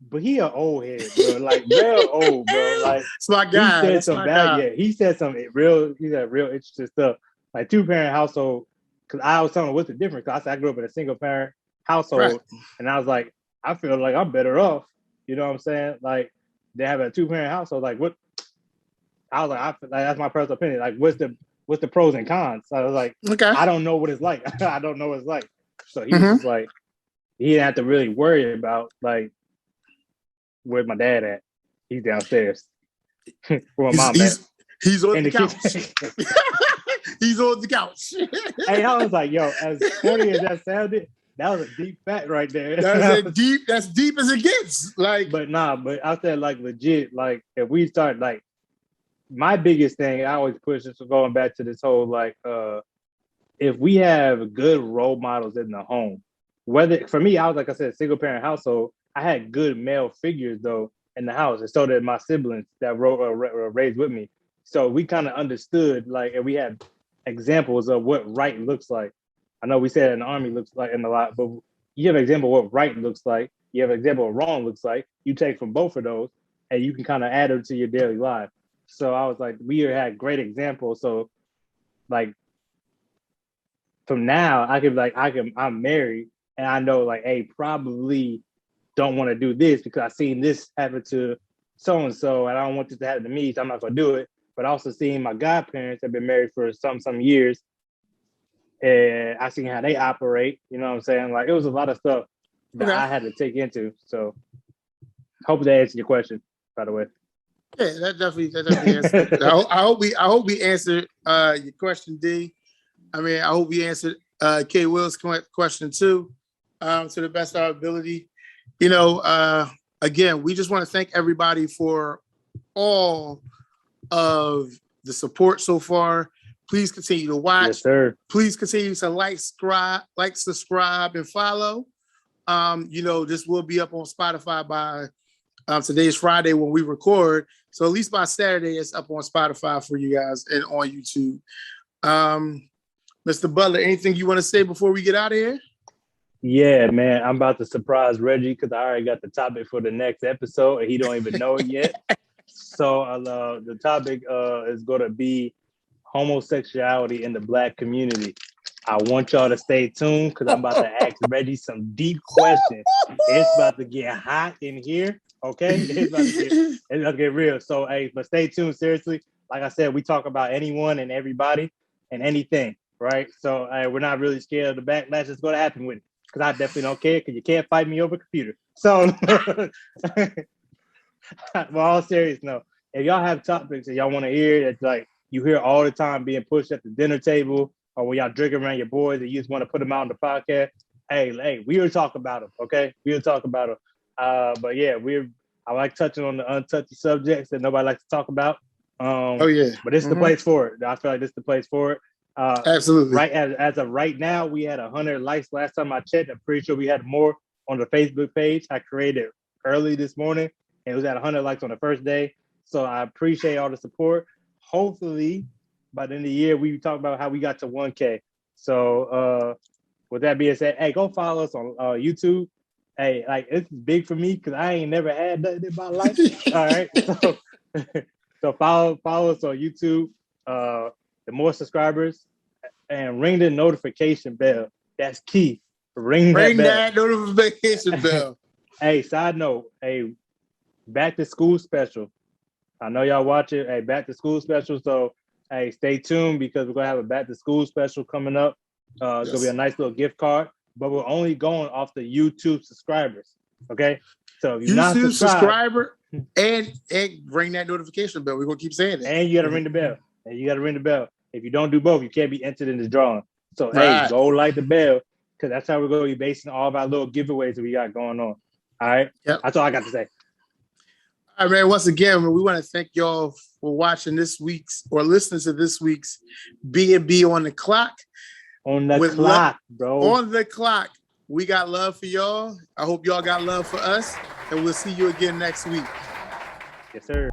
[SPEAKER 1] but he an old head, bro. Like Brell old, bro. Like
[SPEAKER 2] it's my guy.
[SPEAKER 1] He said some bad. Yeah, he said some real. He said real interesting stuff. Like 2-parent household. Because I was telling him what's the difference. Because I said I grew up in a 1-parent household, right. And I was like, I feel like I'm better off. You know what I'm saying? Like they have a 2-parent household. Like what? I was like, that's my personal opinion. Like what's the pros and cons? So I was like, I don't know what it's like. I don't know what it's like. So he was like, he didn't have to really worry about like, where's my dad at? He's downstairs. Where my mom at?
[SPEAKER 2] He's on the couch. He's on the couch.
[SPEAKER 1] Hey, I was like, yo, as funny as that sounded, that was a deep fact right there.
[SPEAKER 2] That's deep as it gets. Like,
[SPEAKER 1] but I said like legit, like if we start like, my biggest thing I always push is going back to this whole like if we have good role models in the home, whether for me, I was like I said, 1-parent household, I had good male figures though in the house, and so did my siblings that raised with me. So we kind of understood like, and we had examples of what right looks like. I know we said in the army looks like in a lot, but you have an example of what right looks like. You have an example of wrong looks like. You take from both of those, and you can kind of add them to your daily life. So I was like, we had great examples. So like from now, I'm married and I know like, hey, probably don't want to do this because I've seen this happen to so-and-so and I don't want this to happen to me, so I'm not gonna do it. But also seeing my godparents have been married for some years and I seen how they operate, you know what I'm saying? Like it was a lot of stuff that I had to take into. So hope that answered your question, by the way.
[SPEAKER 2] Yeah, that definitely answered. I hope we answered your question, D. I mean, I hope we answered K. Will's question too. to the best of our ability. You know, again, we just want to thank everybody for all of the support so far. Please continue to watch.
[SPEAKER 1] Yes, sir.
[SPEAKER 2] Please continue to like, subscribe, and follow. You know, this will be up on Spotify by today's Friday when we record. So at least by Saturday, it's up on Spotify for you guys and on YouTube. Mr. Butler, anything you want to say before we get out of here?
[SPEAKER 1] Yeah, man, I'm about to surprise Reggie because I already got the topic for the next episode and he don't even know it yet. So the topic is going to be homosexuality in the Black community. I want y'all to stay tuned because I'm about to ask Reggie some deep questions. It's about to get hot in here, okay? It's about to get real. So, hey, but stay tuned, seriously. Like I said, we talk about anyone and everybody and anything, right? So, we're not really scared of the backlash that's going to happen with it because I definitely don't care because you can't fight me over a computer. So, well, all serious, no. If y'all have topics that y'all want to hear that like you hear all the time being pushed at the dinner table or when y'all drinking around your boys and you just want to put them out on the podcast, hey, we will talk about them, okay? We will talk about them. But yeah, I like touching on the untouchy subjects that nobody likes to talk about.
[SPEAKER 2] Oh yeah,
[SPEAKER 1] but this is the place for it. I feel like this is the place for it.
[SPEAKER 2] Absolutely.
[SPEAKER 1] Right as of right now, we had 100 likes last time I checked. I'm pretty sure we had more on the Facebook page. I created early this morning, and it was at 100 likes on the first day. So I appreciate all the support. Hopefully, by the end of the year, we talk about how we got to 1K. So with that being said, hey, go follow us on YouTube. Hey, like this is big for me because I ain't never had nothing in my life. All right, so follow us on YouTube. The more subscribers and ring the notification bell. That's key. Ring that
[SPEAKER 2] notification bell.
[SPEAKER 1] Hey, side note, hey, back to school special. I know y'all watch it. Hey, back to school special. So, hey, stay tuned because we're gonna have a back to school special coming up. It's gonna be a nice little gift card, but we're only going off the YouTube subscribers. Okay, so if you're not
[SPEAKER 2] subscriber and ring that notification bell. We're gonna keep saying it.
[SPEAKER 1] And you gotta ring the bell. If you don't do both, you can't be entered in the drawing. So hey, go light the bell because that's how we're gonna be basing all of our little giveaways that we got going on. All right, That's all I got to say.
[SPEAKER 2] All right, man. Once again, we want to thank y'all for watching this week's or listening to this week's B&B on the clock.
[SPEAKER 1] On the clock, bro.
[SPEAKER 2] On the clock. We got love for y'all. I hope y'all got love for us, and we'll see you again next week.
[SPEAKER 1] Yes, sir.